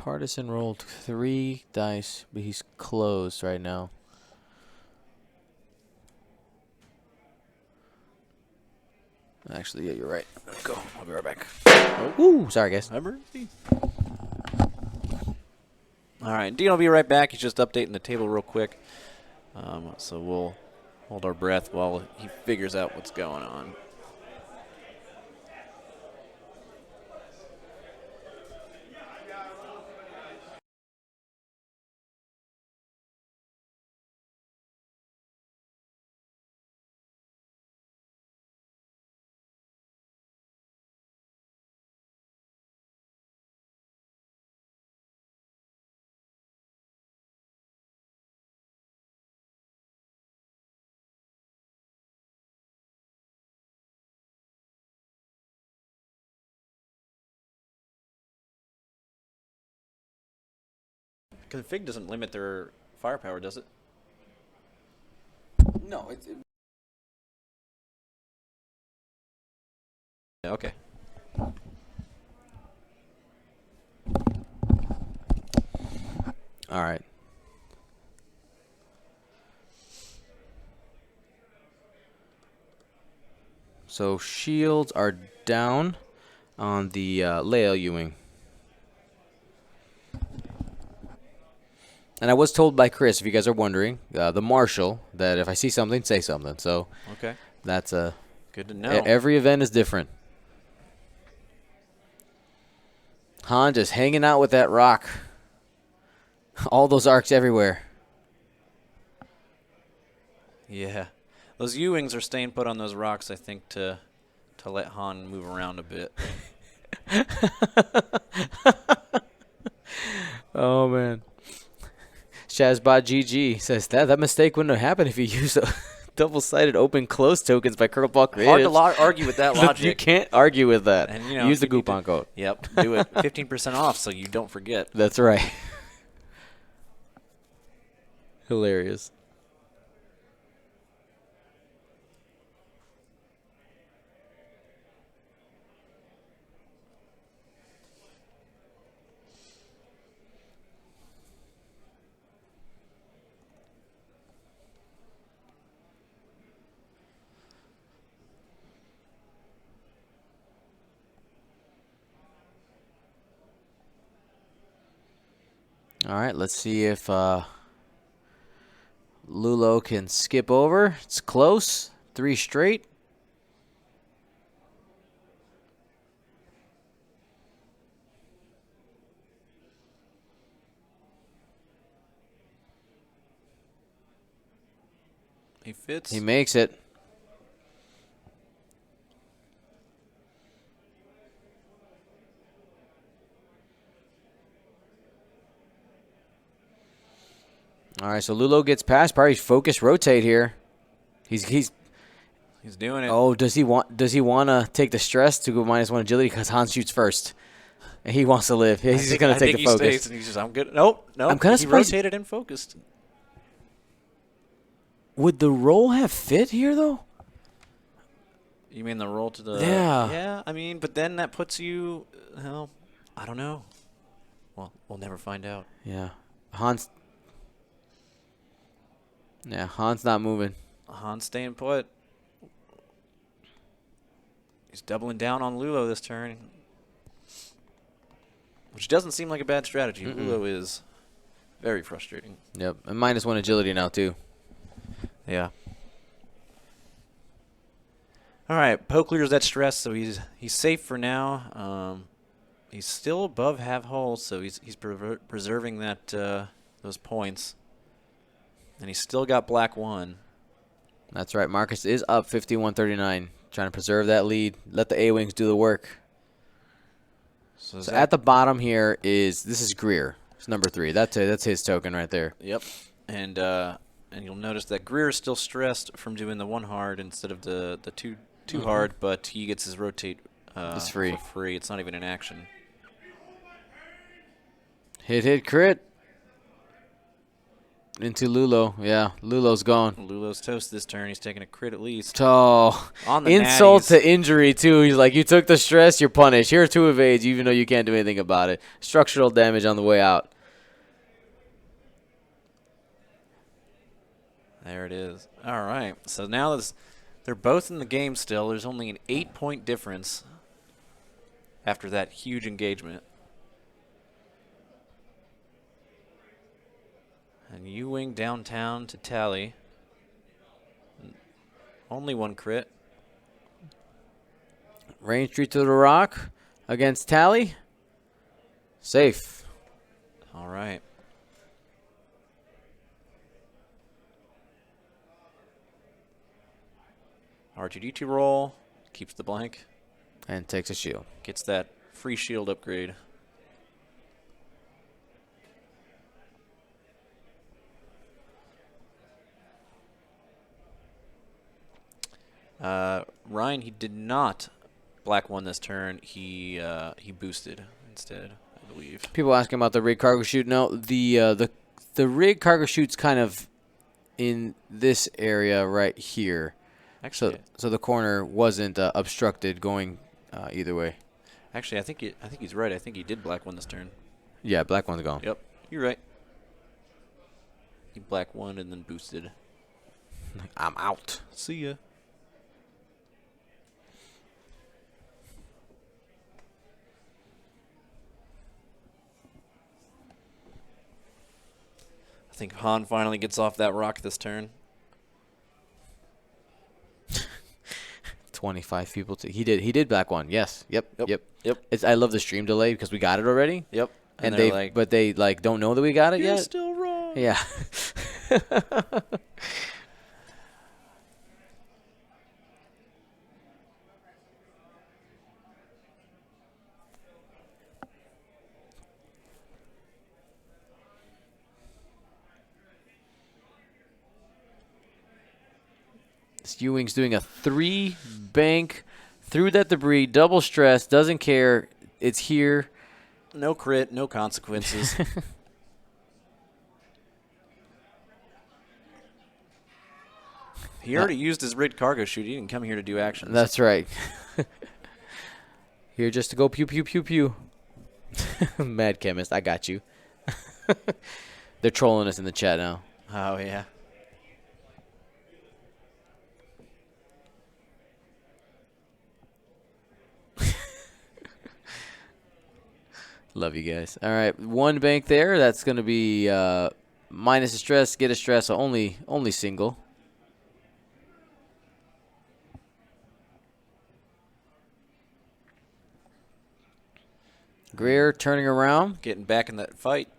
Partisan rolled 3 dice, but he's closed right now. Actually, yeah, you're right. Let's go. I'll be right back. Oh, woo, sorry, guys. Emergency. All right, Dean will be right back. He's just updating the table real quick. So we'll hold our breath while he figures out what's going on. Because Fig doesn't limit their firepower, does it? No, Yeah, okay. all right. So shields are down on the Leia Ewing. And I was told by Chris, if you guys are wondering, the marshal, that if I see something, say something. So Okay. that's Good to know. every event is different. Han just hanging out with that rock. All those arcs everywhere. Yeah. Those U-wings are staying put on those rocks, I think, to let Han move around a bit. Oh, man. Shazbot GG says that mistake wouldn't have happened if you used a double-sided open-close tokens by Colonel Paul Hard to Creatives. argue with that logic. You can't argue with that. And, you know, Use the if you need coupon code. Yep. Do it. 15% off so you don't forget. That's right. Hilarious. All right, let's see if Lulo can skip over. It's close. 3 straight. He fits. He makes it. All right, so Lulo gets past. Probably focus rotate here. He's doing it. Oh, does he want to take the stress to go -1 agility because Han shoots first, and he wants to live. He's just gonna take the focus. Stays and he's just, I'm good. Nope. I'm kind of he surprised. rotated and focused. Would the roll have fit here though? You mean the roll to the? Yeah. Yeah. I mean, but then that puts you. Well, I don't know. Well, we'll never find out. Yeah, Han's not moving. Han's staying put. He's doubling down on Lulo this turn, which doesn't seem like a bad strategy. Lulo is very frustrating. Yep, and -1 agility now too. Yeah. All right, Poe clears that stress, so he's safe for now. He's still above half hull, so he's preserving that those points, and he's still got black 1. That's right. Markus is up 51-39, trying to preserve that lead. Let the A-wings do the work. So at the bottom here this is Greer. It's number 3. That's his token right there. Yep, and you'll notice that Greer is still stressed from doing the 1 hard instead of the 2 hard, but he gets his rotate it's free. for free. It's not even an action. Hit, crit. Into Lulo. Yeah, Lulo's gone. Lulo's toast this turn. He's taking a crit at least. Oh, On the insult natties. to injury, too. He's like, you took the stress, you're punished. Here are 2 evades, even though you can't do anything about it. Structural damage on the way out. There it is. All right. So now they're both in the game still. There's only an 8-point difference after that huge engagement. And U-Wing downtown to Tally. Only 1 crit. Range street to the rock against Tally. Safe. All right. R2-D2 roll. Keeps the blank. And takes a shield. Gets that free shield upgrade. Ryan, he did not black 1 this turn. He boosted instead, I believe. People asking about the rig cargo chute. No, the rig cargo chute's kind of in this area right here. Actually, So the corner wasn't obstructed going either way. actually, I think he's right. I think he did black 1 this turn. Yeah, black one's gone. Yep, you're right. He black 1 and then boosted. I'm out. See ya. I think Han finally gets off that rock this turn. 25 people. He did black 1. Yes. Yep. Yep. I love the stream delay because we got it already. Yep. And they're they don't know that we got it you're yet. still wrong. Yeah. This U-Wing's doing a 3 bank through that debris, double stress, doesn't care. It's here. No crit, no consequences. He already used his rigged cargo chute. He didn't come here to do actions. That's right. Here just to go pew, pew, pew, pew. Mad chemist, I got you. They're trolling us in the chat now. Oh, yeah. Love you guys. All right, 1 bank there. That's going to be minus a stress, get a stress, so only single. Greer turning around. Getting back in that fight.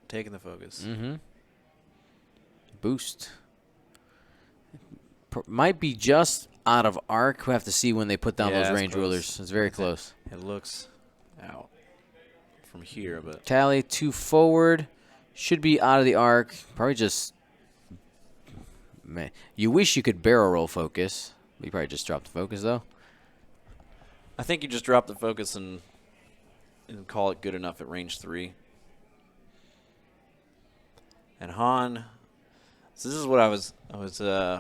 Taking the focus. Mm-hmm. Boost. Might be just out of arc. We have to see when they put down Yeah, those it's range close. rulers. It's very close. It looks out from here, but Tally 2 forward. Should be out of the arc. Probably just... Man, you wish you could barrel roll focus. You probably just dropped the focus, though. I think you just drop the focus and call it good enough at range 3. And Han, so this is what I was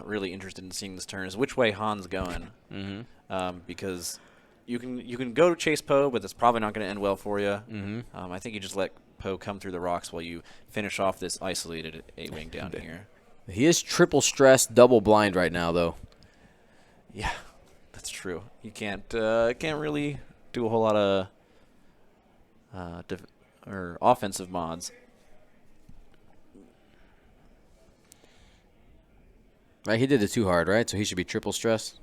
really interested in seeing this turn, is which way Han's going. Mm-hmm. Because you can go to chase Poe, but that's probably not going to end well for you. Mm-hmm. I think you just let Poe come through the rocks while you finish off this isolated A-wing down here. He is triple stressed, double blind right now, though. Yeah, that's true. You can't really do a whole lot of offensive mods. Right, he did it too hard, right? So he should be triple stressed.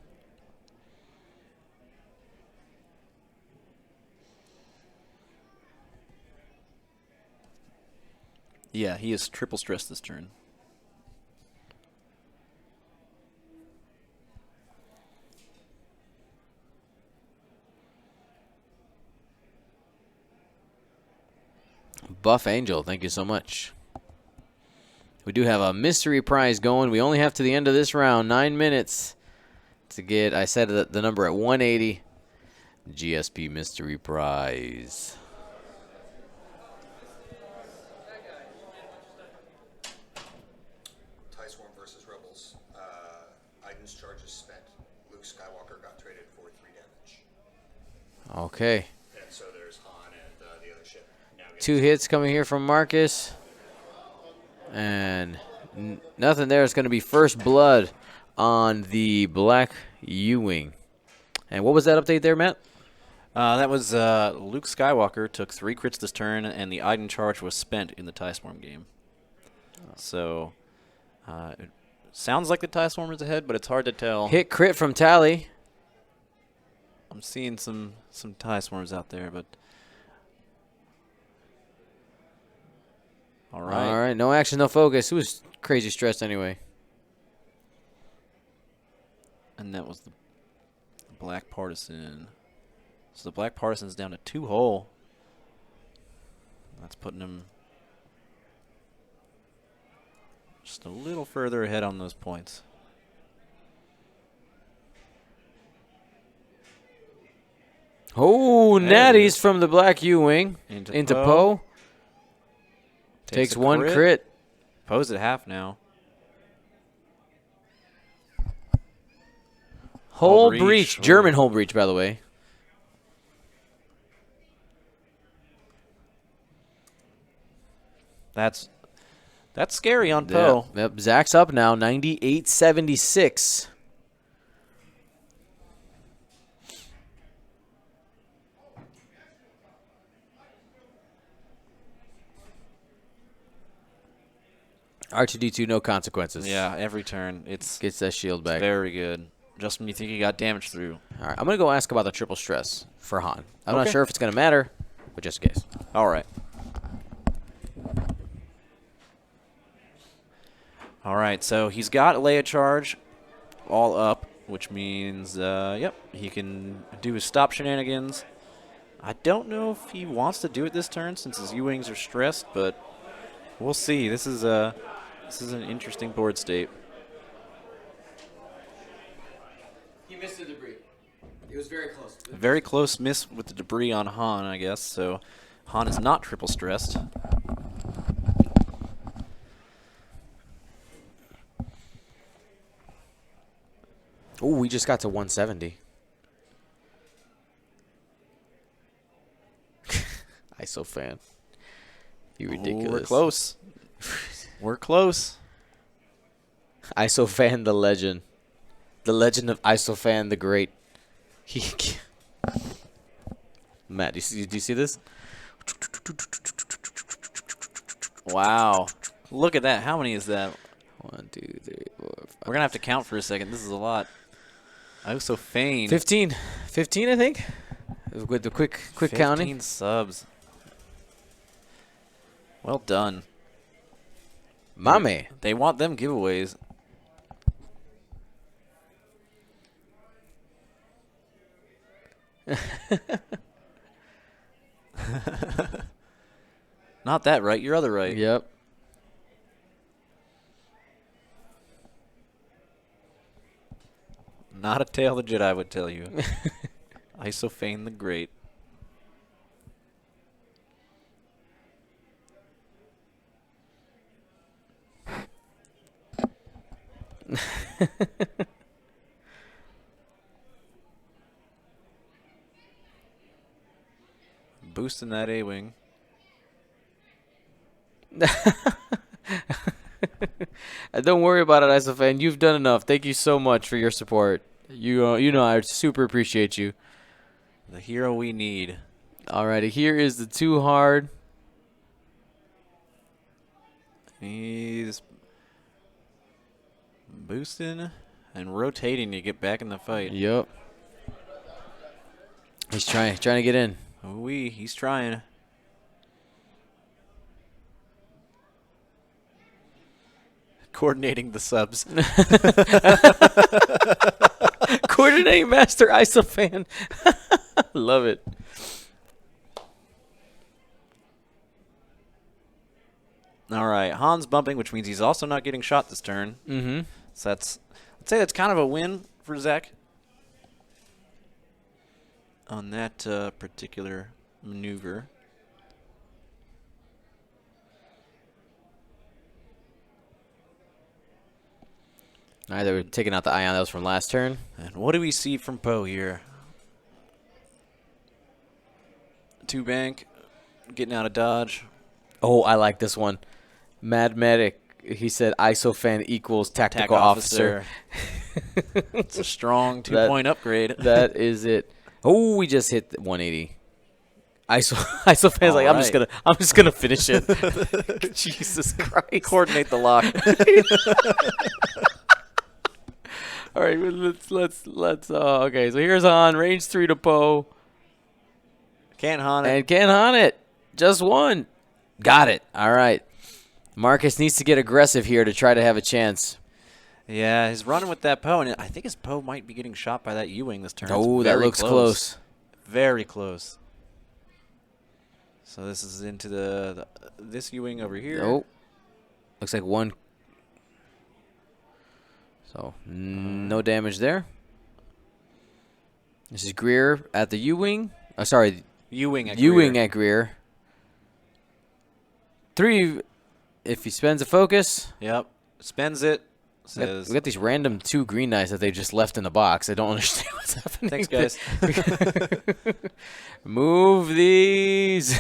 Yeah, he is triple stressed this turn. Buff Angel, thank you so much. We do have a mystery prize going. We only have to the end of this round, 9 minutes to get, I said the number at 180. GSP mystery prize. Okay. And so there's Han and the other ship. Now 2 hits coming here from Markus. And nothing there. It's going to be first blood on the black U-Wing. And what was that update there, Matt? That was Luke Skywalker took 3 crits this turn, and the Iden charge was spent in the TIE Swarm game. So, it sounds like the TIE Swarm is ahead, but it's hard to tell. Hit crit from Tally. I'm seeing some TIE Swarms out there, but... All right. All right, no action, no focus. It was crazy stressed anyway. And that was the Black Partisan. So the Black Partisan's down to 2 hull. That's putting him just a little further ahead on those points. Oh, There it natties is. from the black U-Wing into Poe. Takes a 1 crit. Poe's at half now. Hull breach. breach. German hull breach, by the way. That's scary on Poe. Yep. Zack's up now, 98-76. R2-D2, no consequences. Yeah, every turn it's Gets that shield back. very good. Just when you think you got damage through. All right, I'm going to go ask about the triple stress for Han. I'm not Okay. sure if it's going to matter, but just in case. All right. All right, so he's got Leia charge all up, which means, yep, he can do his stop shenanigans. I don't know if he wants to do it this turn since his U-Wings are stressed, but we'll see. This is an interesting board state. He missed the debris. It was very close. A very close miss with the debris on Han, I guess, so Han is not triple stressed. Oh, we just got to 170. ISO fan. You ridiculous. Ooh, we're close. We're close. ISO fan, the legend. The legend of ISO fan, the great. Matt, do you see this? Wow. Look at that. How many is that? 1, 2, 3, 4, 5. We're going to have to count for a second. This is a lot. Oh, so Fane. 15. 15, I think. With the quick 15 counting. subs. Well done. My man. They want them giveaways. Not that right. Your other right. Yep. Not a tale the Jedi would tell you. Isofane the Great. Boosting that A-Wing. Don't worry about it, Isofan. You've done enough. Thank you so much for your support. You know I super appreciate you. The hero we need. Alrighty, here is the 2 hard. He's boosting and rotating to get back in the fight. Yep. He's trying to get in. Ooh-wee, he's trying. Coordinating the subs. Coordinating master Isofan. Love it. All right, Han's bumping, which means he's also not getting shot this turn. Mm-hmm. So I'd say that's kind of a win for Zack on that particular maneuver. All right, they were taking out the ion that was from last turn. And what do we see from Poe here? Two bank, getting out of dodge. Oh, I like this one. Mad Medic. He said ISOFan equals tactical officer. It's a strong 2-point upgrade. That is it. Oh, we just hit 180. ISOFan's like, right. I'm just gonna finish it. Jesus Christ. Coordinate the lock. All right, let's. Okay, so here's on range 3 to Poe. Can't haunt it. And can't haunt it. Just one. Got it. All right. Markus needs to get aggressive here to try to have a chance. Yeah, he's running with that Poe, and I think his Poe might be getting shot by that U-wing this turn. Oh, that looks close. Very close. So this is into this U-wing over here. Oh, looks like one. So no damage there. This is Greer at the U-wing. Sorry, U-wing at Greer. 3, if he spends a focus. Yep, spends it. Says We got these random 2 green knights that they just left in the box. I don't understand what's happening. Thanks, guys. Move these.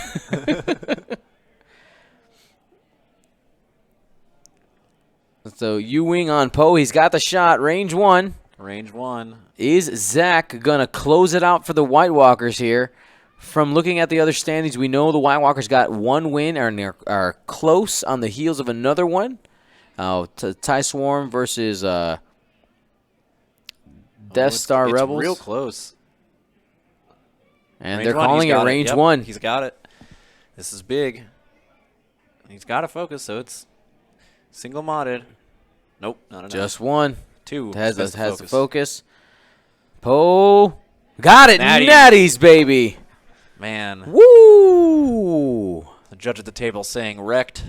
So U-wing on Poe. He's got the shot. Range 1. Range 1. Is Zack going to close it out for the White Walkers here? From looking at the other standings, we know the White Walkers got 1 win and are close on the heels of another one. TIE Swarm versus Death Star Rebels. It's real close. And Range they're 1, calling it range 1. He's got it. This is big. He's got to focus, so it's single modded. Nope, not enough. Just 1. 2. Has the focus. Poe. Got it. Natties, baby. Man. Woo. The judge at the table saying wrecked.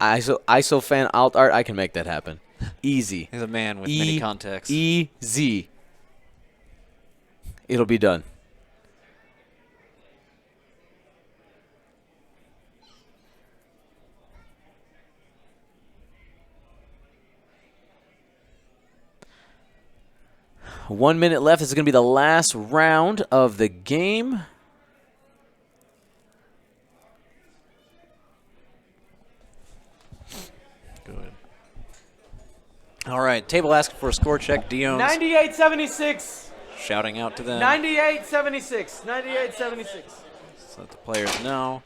ISOFan alt art. I can make that happen. Easy. He's a man with many contacts. Easy. It'll be done. One minute left. This is going to be the last round of the game. Good. All right, table asking for a score check. Dion's 98-76. shouting out to them 98-76. 98-76. so that the players know.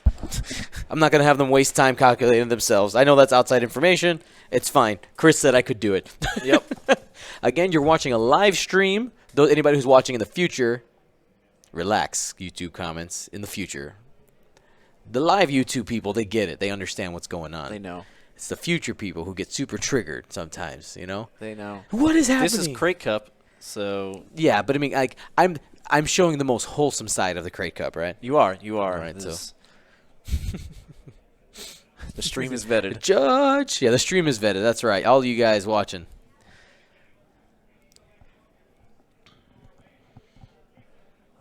I'm not going to have them waste time calculating themselves. I know that's outside information. It's fine. Chris said I could do it. Yep. Again, you're watching a live stream. Though anybody who's watching in the future, relax. YouTube comments in the future. The live YouTube people, they get it. They understand what's going on. They know. It's the future people who get super triggered sometimes, you know? They know. What is happening? This is Krayt Cup, so yeah, but I mean, like, I'm showing the most wholesome side of the Krayt Cup, right? you are. All right, This the stream is vetted. Judge. Yeah, the stream is vetted. That's right. All you guys watching.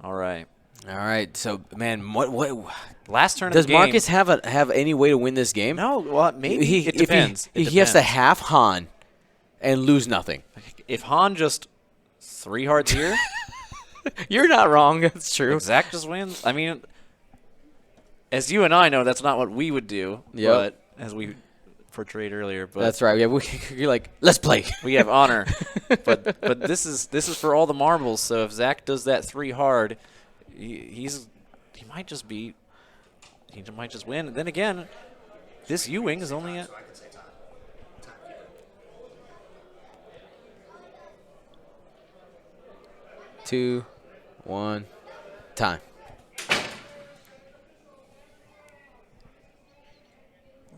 All right. All right. So, man, what Last turn does of the game. Markus have any way to win this game? No, well, maybe it depends. He has to half Han and lose nothing. If Han just 3 hearts here, You're not wrong. That's true. if Zack just wins. I mean, as you and I know, that's not what we would do. Yep. But as we portrayed earlier, but That's right. Yeah, you're like, let's play. we have honor. but this is for all the marbles. So if Zack does that 3 hard, he might just beat. He might just win. And then again, this U-wing is only at. So I can say time. Timekeeper. 2, 1, time.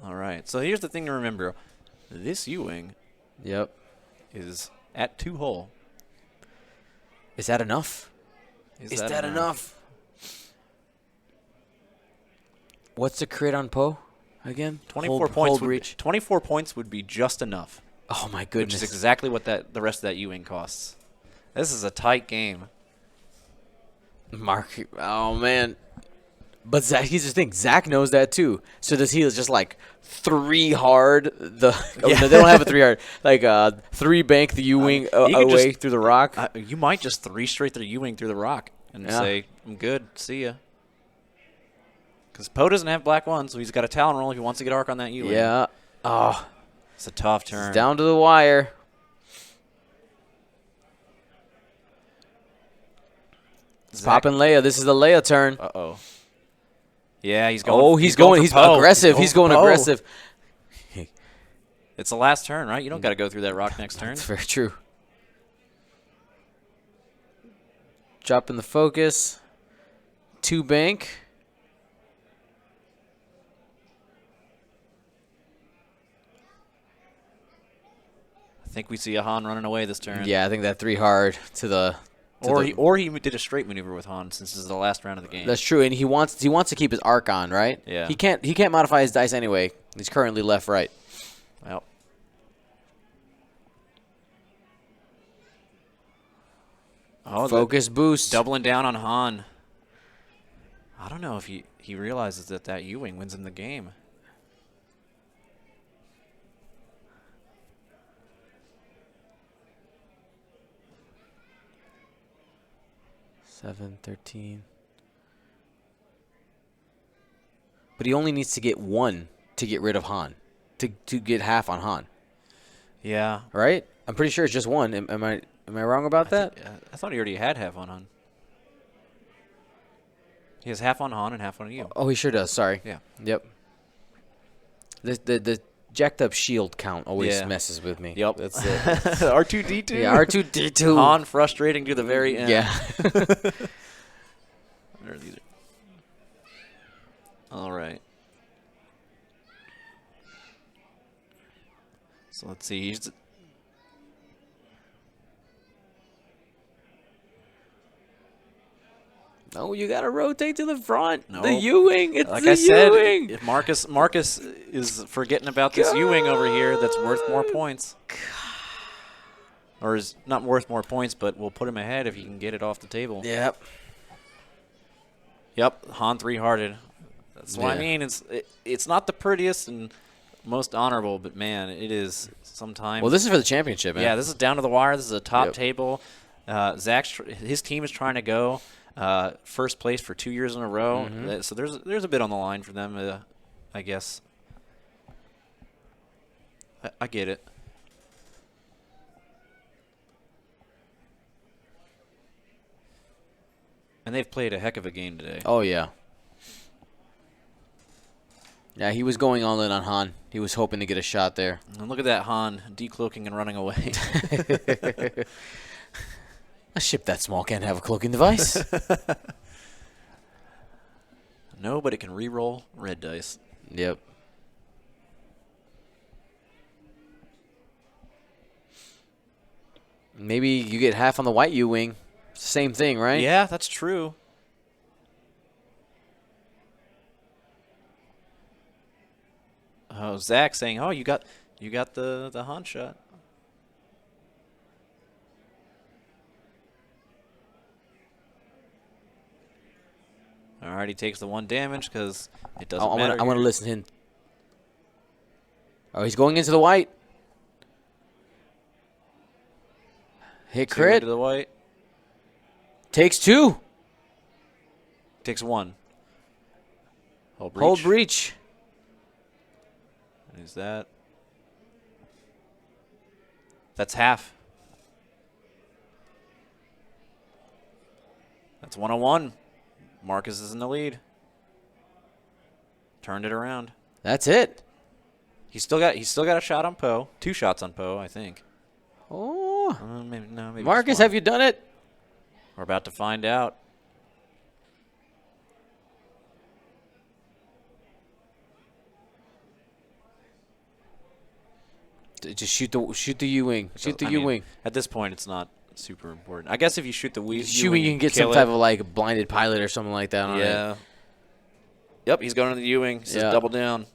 All right. So here's the thing to remember: this U-wing Yep. is at 2 hull. Is that enough? Is that enough? What's the crit on Poe again? 24 points. Hold Would, reach. 24 points would be just enough, Oh my which goodness. is exactly what the rest of that U-wing costs. This is a tight game. Mark. Oh man. But Zach, here's the thing. Zach knows that too. So does he just like 3 hard the? Oh, no, they don't have a 3 hard. Like 3 bank the U-wing away just, through the rock. You might just 3 straight the U-wing through the rock and say, "I'm good. See ya." Because Poe doesn't have black 1, so he's got a Talon roll if he wants to get arc on that U-wing. Yeah. Oh, it's a tough turn. It's down to the wire. Popping Leia. This is the Leia turn. Uh-oh. Yeah, he's going. Oh, he's going aggressive. He's going aggressive. It's the last turn, right? You don't got to go through that rock next turn. That's very true. Dropping the focus. 2 bank. I think we see a Han running away this turn. Yeah, I think that 3 hard to the. Or he did a straight maneuver with Han since this is the last round of the game. That's true, and he wants to keep his arc on, right? Yeah. He can't modify his dice anyway. He's currently left right. Well. Oh, focus boost. Doubling down on Han. I don't know if he realizes that U-wing wins him the game. Seven, 13. But he only needs to get 1 to get rid of Han, to get half on Han. Yeah. Right? I'm pretty sure it's just 1. Am I wrong about that? I thought he already had half on Han. He has half on Han and half on you. Oh, he sure does. Sorry. Yeah. Yep. The jacked up shield count always messes with me. Yep. That's it. R2-D2. Yeah, R2-D2. Han frustrating to the very end. Yeah. All right. So let's see. No, you gotta rotate to the front. No. The U-wing. It's like the I said, U-wing. if Marcus is forgetting about this U-wing over here that's worth more points. Or is not worth more points, but we'll put him ahead if he can get it off the table. Yep. Yep, Han 3-hearted. That's what I mean. It's not the prettiest and most honorable, but man, it is sometimes. Well, this is for the championship, man. Yeah, this is down to the wire. This is a top table. Zach, his team is trying to go first place for 2 years in a row. So there's a bit on the line for them, I guess. I get it. And they've played a heck of a game today. Oh, yeah. Yeah, he was going all in on Han. He was hoping to get a shot there. And look at that Han decloaking and running away. A ship that small can't have a cloaking device. No, but it can re-roll red dice. Yep. Maybe you get half on the white U-wing. Same thing, right? Yeah, that's true. Oh, Zach saying, "Oh, you got the Han shot." All right, he takes the 1 damage because it doesn't matter. I want to listen to him. Oh, he's going into the white. Hit crit. To the white. Takes 2. Takes 1. Hold breach. Hold breach. Is that? That's half. That's 101. Markus is in the lead. Turned it around. That's it. He's still got a shot on Poe. 2 shots on Poe, I think. Oh. Maybe Markus, have you done it? We're about to find out. Just shoot the U-wing. Shoot the U-wing. At this point, it's not super important. I guess if you shoot the U-wing, you can get some type of like blinded pilot or something like that on it. Yeah. Yep, he's going to the U-wing. He says double down.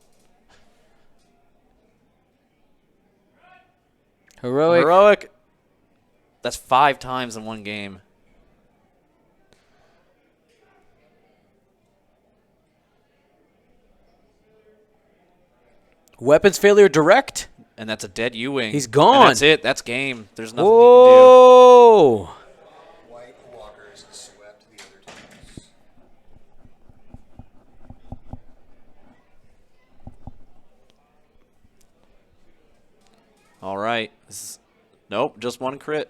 Heroic. That's 5 times in one game. Weapons failure direct. And that's a dead U-wing. He's gone. And that's it. That's game. There's nothing Whoa! White Walkers swept the other teams. All right. Nope, just one crit.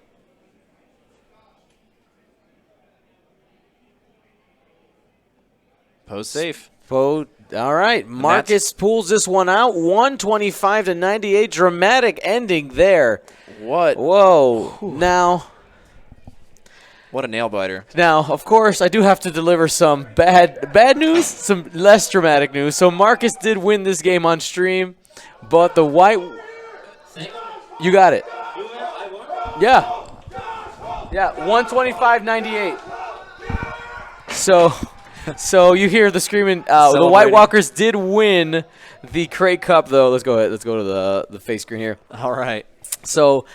Pose safe. All right. Markus pulls this one out. 125-98. Dramatic ending there. What? Whoa. Now, What a nail biter. of course, I do have to deliver some bad news, some less dramatic news. So Markus did win this game on stream, but the white... You got it. Yeah. Yeah, 125-98. So you hear the screaming. The White Walkers did win the Krayt Cup, though. Let's go ahead. Let's go to the face screen here. All right. So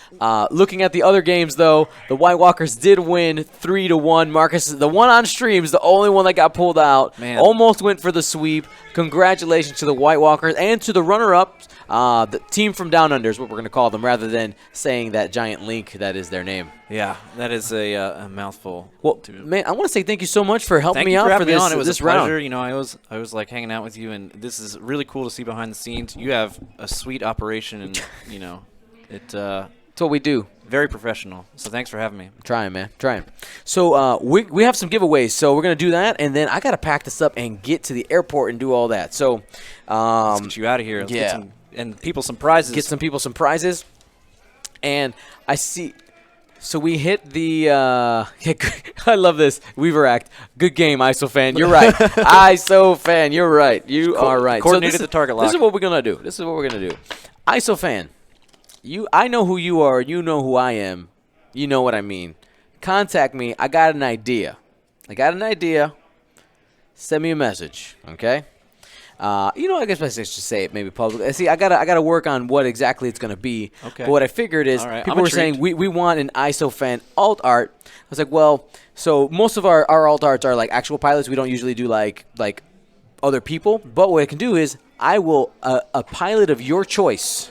looking at the other games, though, the White Walkers did win 3-1. Markus, the one on stream, is the only one that got pulled out. Man. Almost went for the sweep. Congratulations to the White Walkers and to the runner-up, the team from Down Under is what we're going to call them, rather than saying that giant link that is their name. Yeah, that is a mouthful. Well, man, I want to say thank you so much for helping me out for this, It was this a pleasure. round. You know, I was like hanging out with you, and this is really cool to see behind the scenes. You have a sweet operation, and you know, That's what we do. very professional. So thanks for having me. Trying, man. Trying. So we have some giveaways. So we're going to do that. And then I got to pack this up and get to the airport and do all that. So Let's get you out of here. Let's get and people some prizes. get some people some prizes. And I see. So we hit the I love this. Weaver Act. Good game, ISO fan. You're right. ISO fan. You're right. You are right. Coordinated the target lock. This is what we're going to do. This is what we're going to do. ISO fan. I know who you are. You know who I am. You know what I mean. Contact me. I got an idea. Send me a message, okay? I guess I should say it maybe publicly. See, I gotta work on what exactly it's gonna be. Okay. But what I figured is, All right. people I'm were intrigued. saying we want an ISO fan alt art. I was like, well, so most of our alt arts are like actual pilots. We don't usually do like other people. But what I can do is I will a pilot of your choice.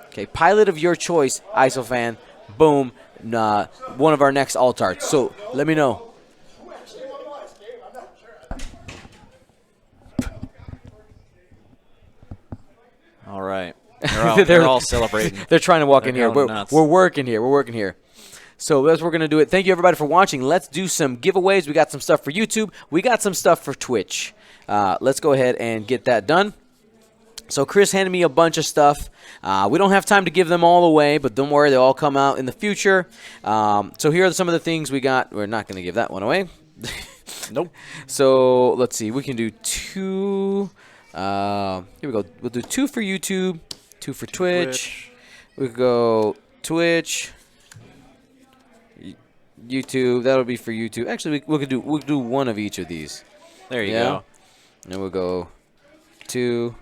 Okay, pilot of your choice, ISO fan. Boom, one of our next alt arts. So let me know. All right. They're all celebrating. They're trying to walk in here. going nuts. We're working here. We're working here. So that's what we're going to do it. Thank you, everybody, for watching. Let's do some giveaways. We got some stuff for YouTube. We got some stuff for Twitch. Let's go ahead and get that done. So Chris handed me a bunch of stuff. We don't have time to give them all away, but don't worry. They'll all come out in the future. So here are some of the things we got. We're not going to give that one away. Nope. So let's see. We can do two. Here we go. We'll do 2 for YouTube, 2 for Twitch. We could go Twitch, YouTube. That'll be for YouTube. Actually, we'll do one of each of these. There you go. And we'll go 2,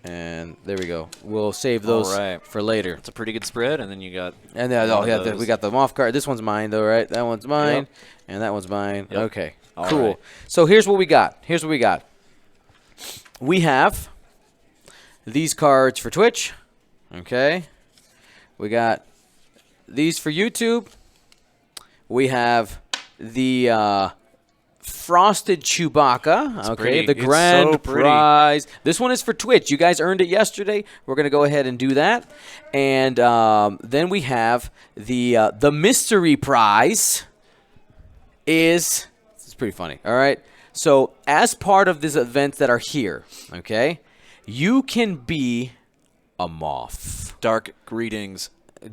and there we go. We'll save those for later. It's a pretty good spread, and then you got. And then we got the off card. This one's mine, though, right? That one's mine, and that one's mine. Yep. Okay, All cool. right. So here's what we got. We have these cards for Twitch. Okay. We got these for YouTube. We have the Frosted Chewbacca. Okay, the grand so pretty. prize. This one is for Twitch. You guys earned it yesterday. We're going to go ahead and do that. And then we have the mystery prize is, this is pretty funny, all right? So as part of these events that are here, okay, you can be a moth. Dark greetings.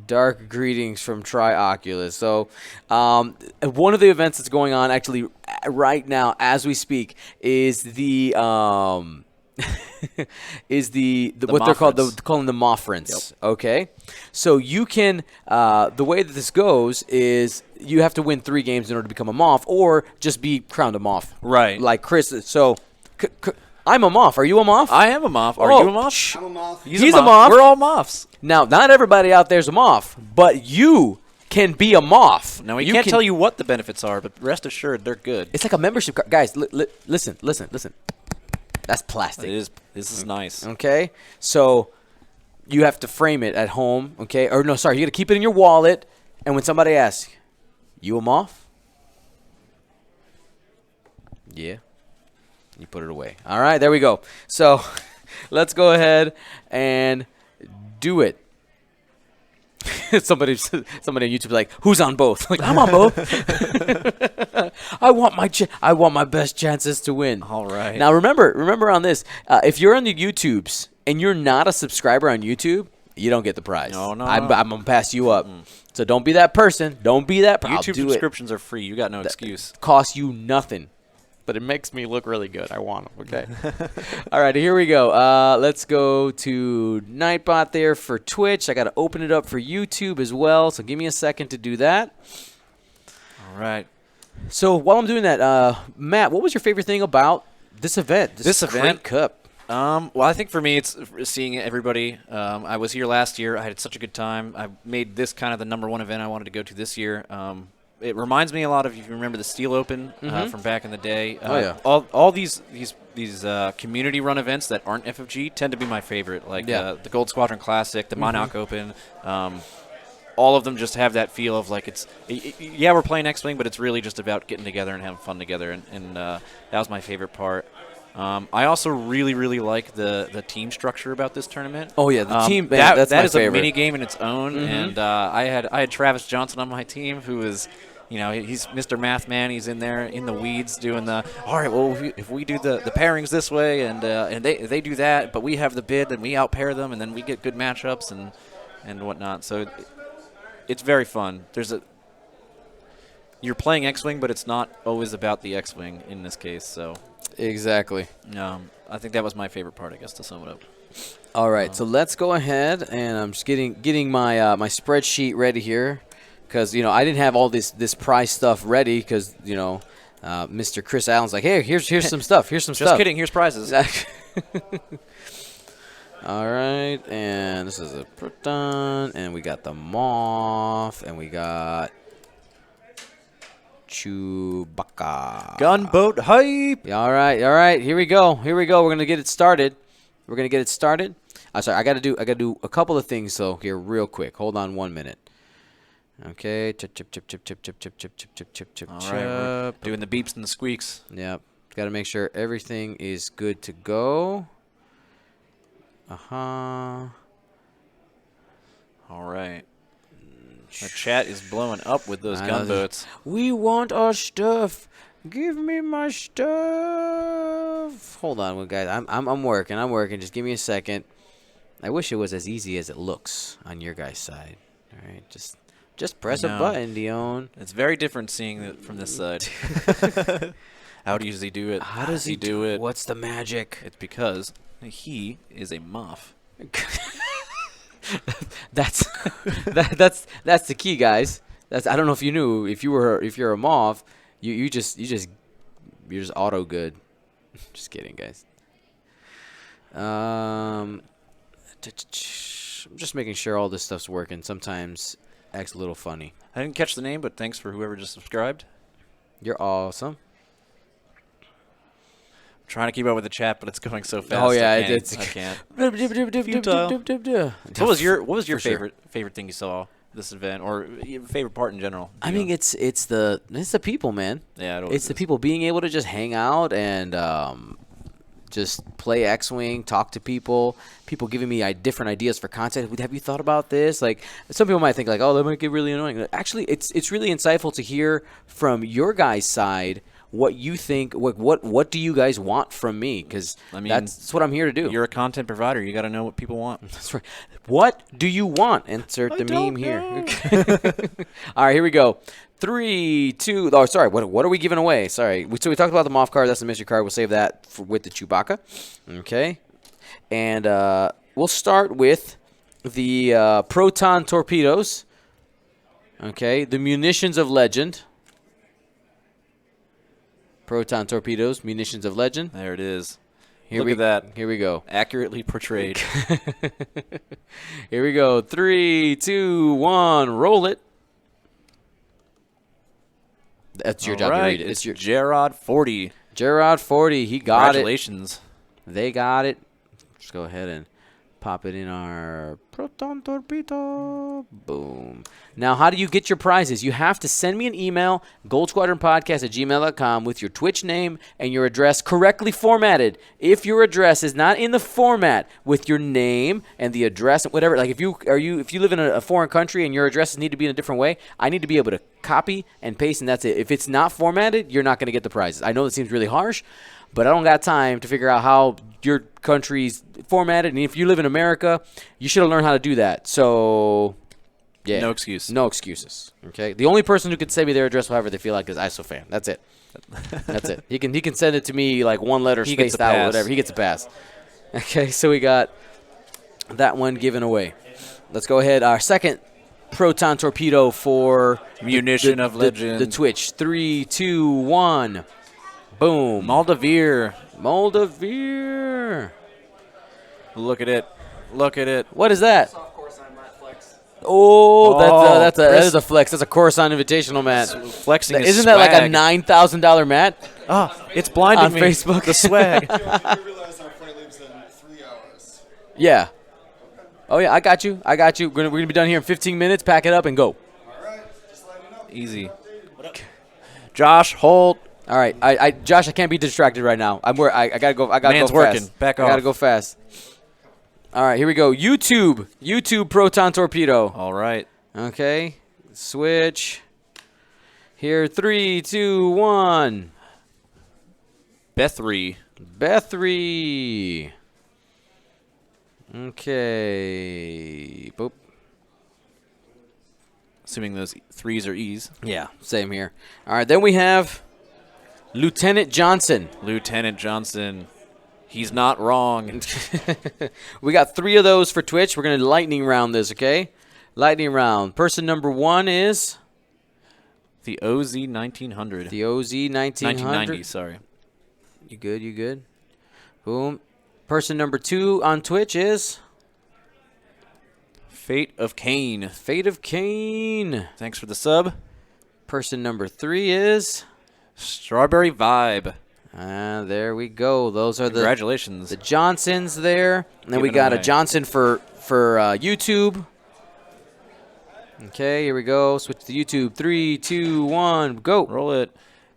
Dark greetings from Trioculus. So one of the events that's going on actually right now as we speak is the what they're called, calling the Moffrents. Yep. Okay, so you can the way that this goes is you have to win 3 games in order to become a Moff, or just be crowned a Moff. Right. Like Chris. So I'm a Moff. Are you a Moff? I am a Moff. Are you a Moff? I'm a moth. He's a Moff. We're all Moffs. Now, not everybody out there's a Moff, but you can be a Moff. Now, we can't tell you what the benefits are, but rest assured, they're good. It's like a membership card. Guys, listen. That's plastic. It is. This is nice. Okay? So you have to frame it at home, okay? Or no, sorry, you got to keep it in your wallet, and when somebody asks, you a moth? Yeah. You put it away. All right, there we go. So let's go ahead and do it. Somebody on YouTube is like, who's on both? Like, I'm on both. I want my best chances to win. All right. Now remember on this, if you're on the YouTubes and you're not a subscriber on YouTube, you don't get the prize. No. I'm gonna pass you up. So don't be that person. Don't be that person. YouTube subscriptions are free. You got no excuse. Costs you nothing. But it makes me look really good. I want them, okay? All right, here we go. Let's go to Nightbot there for Twitch. I got to open it up for YouTube as well, so give me a second to do that. All right. So while I'm doing that, Matt, what was your favorite thing about this event? This event? Krayt Cup. Well, I think for me, it's seeing everybody. I was here last year. I had such a good time. I made this kind of the #1 event I wanted to go to this year. It reminds me a lot of, if you remember the Steel Open from back in the day. All these community run events that aren't FFG tend to be my favorite, like the Gold Squadron Classic, the Monarch Open. All of them just have that feel of like we're playing X-Wing, but it's really just about getting together and having fun together, and that was my favorite part. I also really, really like the team structure about this tournament. Oh yeah, the team. That's that my is favorite. a mini game in its own, and I had Travis Johnson on my team, who is, he's Mr. Math Man. He's in there in the weeds doing all right. Well, if we do the pairings this way, and they do that, but we have the bid, then we outpair them, and then we get good matchups and whatnot. So it's very fun. You're playing X-Wing, but it's not always about the X-Wing in this case. So. Exactly. I think that was my favorite part, I guess, to sum it up. All right, so let's go ahead, and I'm just getting my my spreadsheet ready here, because I didn't have all this prize stuff ready, because Mr. Chris Allen's like, hey, here's some stuff. Here's some stuff. Just kidding. Here's prizes. All right, and this is a Proton, and we got the Moth, and we got Chewbacca. Gunboat hype. All right. Here we go. We're gonna get it started. Sorry, I gotta do a couple of things though here real quick. Hold on 1 minute. Okay. Chip. All right, we're doing the beeps and the squeaks. Yep. Gotta make sure everything is good to go. All right. The chat is blowing up with those gunboats. We want our stuff. Give me my stuff. Hold on, guys. I'm working. Just give me a second. I wish it was as easy as it looks on your guys' side. All right, just press a button, Dion. It's very different seeing it from this side. How does he do it? How does he do it? What's the magic? It's because he is a moth. That's the key, guys. I don't know if you knew, if you're a moth, you're just auto good. Just kidding, guys. I'm just making sure all this stuff's working. Sometimes acts a little funny. I didn't catch the name, but thanks for whoever just subscribed. You're awesome. I'm trying to keep up with the chat, but it's going so fast. Oh yeah, I can't. What was your favorite thing you saw this event, or your favorite part in general? I mean, it's the people, man. Yeah, it's the people being able to just hang out and just play X-Wing, talk to people giving me different ideas for content. Have you thought about this? Like, some people might think like, oh, that might get really annoying. Actually, it's really insightful to hear from your guys' side what you think. What do you guys want from me? Because that's what I'm here to do. You're a content provider. You got to know what people want. That's right. What do you want? Insert the meme here. All right, here we go. 3, 2. Oh, sorry. What are we giving away? Sorry. So we talked about the Moth card. That's the mystery card. We'll save that with the Chewbacca. Okay. And we'll start with the Proton torpedoes. Okay. The Munitions of Legend. Proton torpedoes, Munitions of Legend. There it is. Look at that. Here we go. Accurately portrayed. Here we go. 3, 2, 1. Roll it. That's your job to read it. It's your Gerard 40. Gerard 40. He got it. Congratulations. They got it. Just go ahead and pop it in our Proton Torpedo. Boom. Now, how do you get your prizes? You have to send me an email, goldsquadronpodcast@gmail.com, with your Twitch name and your address correctly formatted. If your address is not in the format with your name and the address, whatever, like if you live in a foreign country and your addresses need to be in a different way, I need to be able to copy and paste, and that's it. If it's not formatted, you're not going to get the prizes. I know it seems really harsh, but I don't got time to figure out how your country's formatted. And if you live in America, you should have learned how to do that. So, yeah. No excuse. No excuses. Okay? The only person who can send me their address however they feel like is ISOFan. That's it. That's it. He can send it to me like one letter spaced out or whatever. He gets a pass. Okay, so we got that one given away. Let's go ahead. Our second Proton Torpedo for Munition of Legend. The Twitch. 3, 2, 1. Boom. Moldavir. Look at it. Look at it. What is that? Soft course on Matt Flex. Oh, that is a flex. That's a Coruscant Invitational mat. Flexing his Isn't that like a swag. $9,000 mat? Ah, it's blinding on me. Facebook? The swag. You realize our flight leaves in 3 hours. Yeah. Oh, yeah, I got you. We're gonna be done here in 15 minutes. Pack it up and go. All right, just let me know. Easy. Josh Holt. All right, Josh, I can't be distracted right now. I gotta go. I gotta Man's go fast. working. Back I gotta off. go fast. All right, here we go. YouTube Proton Torpedo. All right. Okay, switch. Here, 3, 2, 1. Bethry. Okay. Boop. Assuming those 3s are E's. Yeah, same here. All right, then we have Lieutenant Johnson. Lieutenant Johnson. He's not wrong. We got 3 of those for Twitch. We're going to lightning round this, okay? Lightning round. Person number 1 is? The OZ 1900. The OZ 1900. 1990, sorry. You good? Boom. Person number 2 on Twitch is? Fate of Cain. Fate of Cain. Thanks for the sub. Person number 3 is? Strawberry Vibe. There we go. Those are Congratulations. the Johnsons there. And then we Given got a away. Johnson for YouTube. Okay, here we go. Switch to YouTube. 3, 2, 1, go. Roll it.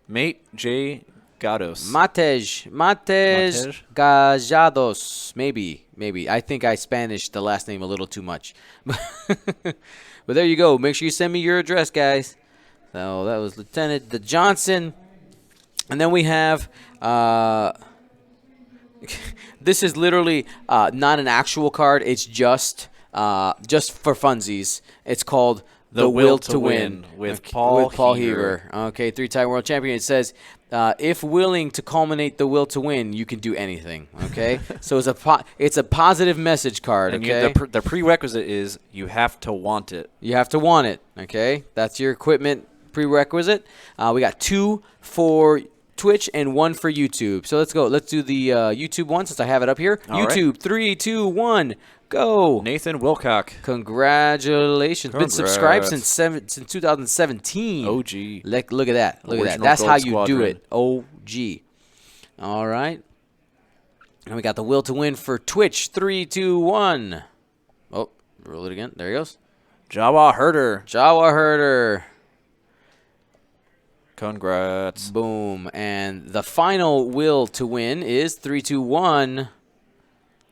Mate J. Gatos. Mathews Gajados. Maybe. I think I Spanished the last name a little too much. But there you go. Make sure you send me your address, guys. So that was Lieutenant Johnson. And then we have, this is literally not an actual card. It's just for funsies. It's called The Will to Win with Okay, Paul Heaver. Okay, 3-time world champion. It says, if willing to culminate the will to win, you can do anything. Okay, so it's a positive message card. And Okay, the prerequisite is you have to want it. you have to want it. Okay, that's your equipment prerequisite. We got 2 for Twitch and 1 for YouTube. So let's go. Let's do the YouTube one since I have it up here. All YouTube, 3, 2, 1, go. Nathan Wilcock. Congratulations. Been subscribed Congrats. since 2017. OG. Look at that. Look at that. Original That's how Gold you do Squadron. it. OG. All right. And we got the will to win for Twitch. 3, 2, 1. Oh, roll it again. There he goes. Jawa Herder. Jawa Herder. Congrats. Boom. And the final will to win is 3, 2, 1.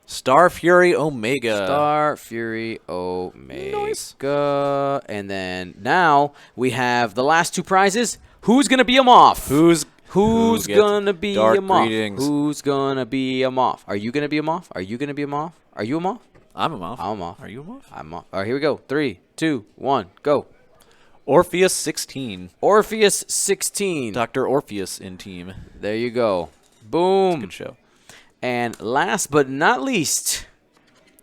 Star Fury Omega. Star Fury Omega. Nice. And then now we have the last 2 prizes. Who's going to be them off? Who's Who's gets gonna be dark a moth? greetings? Who's gonna be a moth? Are you gonna be a moth? Are you gonna be a moth? Are you a moth? I'm a moth. I'm a moth. Are you a moth? I'm a moth. All right, here we go. 3, 2, 1, go. Orpheus 16. Orpheus 16. Dr. Orpheus in team. There you go. Boom. Good show. And last but not least,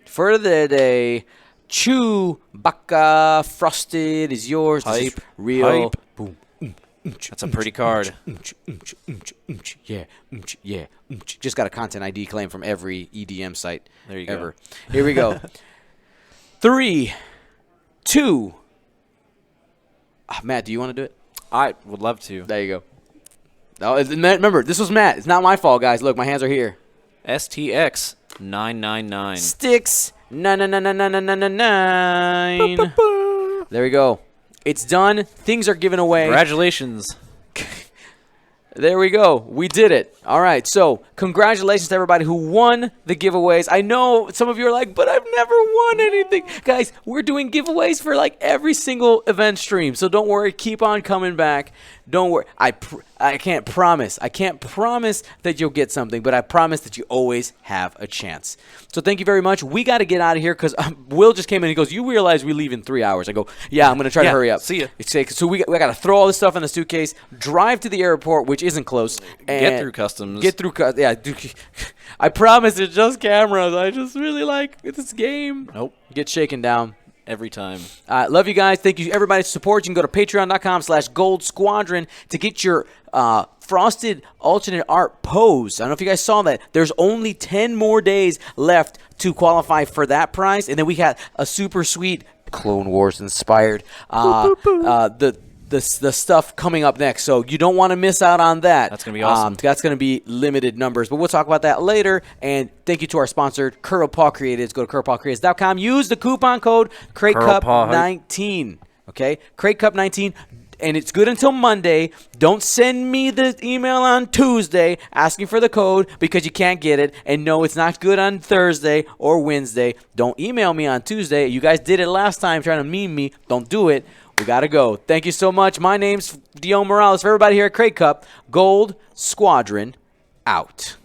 for the day, Chewbacca Frosted is yours. This is Hype. real. Hype. Boom. That's a pretty card. Yeah. Yeah. Just got a content ID claim from every EDM site There you ever. go. Here we go. 3, 2. Matt, do you want to do it? I would love to. There you go. No, Matt, remember, this was Matt. It's not my fault, guys. Look, my hands are here. STX 999. Sticks 9999999. There we go. It's done. Things are given away. Congratulations. There we go. We did it. All right. So congratulations to everybody who won the giveaways. I know some of you are like, but I've never won anything. Guys, we're doing giveaways for like every single event stream. So don't worry. Keep on coming back. Don't worry. I can't promise. I can't promise that you'll get something, but I promise that you always have a chance. So thank you very much. We got to get out of here because Will just came in and he goes, you realize we leave in 3 hours. I go, yeah, I'm going to try to hurry up. See ya. So we got to throw all this stuff in the suitcase, drive to the airport, which isn't close. And Get through customs. Yeah. I promise it's just cameras. I just really like this game. Nope. Get shaken down. Every time. Love you guys. Thank you, everybody, for support. You can go to patreon.com/Gold Squadron to get your frosted alternate art pose. I don't know if you guys saw that. There's only 10 more days left to qualify for that prize. And then we got a super sweet Clone Wars inspired the stuff coming up next. So you don't want to miss out on that. That's going to be awesome. That's going to be limited numbers, but we'll talk about that later. And thank you to our sponsor, Curl Paw Creatives. Go to curlpawcreatives.com. Use the coupon code KraytCup19. Okay? Krayt Cup 19. And it's good until Monday. Don't send me the email on Tuesday asking for the code because you can't get it. And no, it's not good on Thursday or Wednesday. Don't email me on Tuesday. You guys did it last time trying to meme me. Don't do it. We got to go. Thank you so much. My name's Dion Morales. For everybody here at Krayt Cup, Gold Squadron out.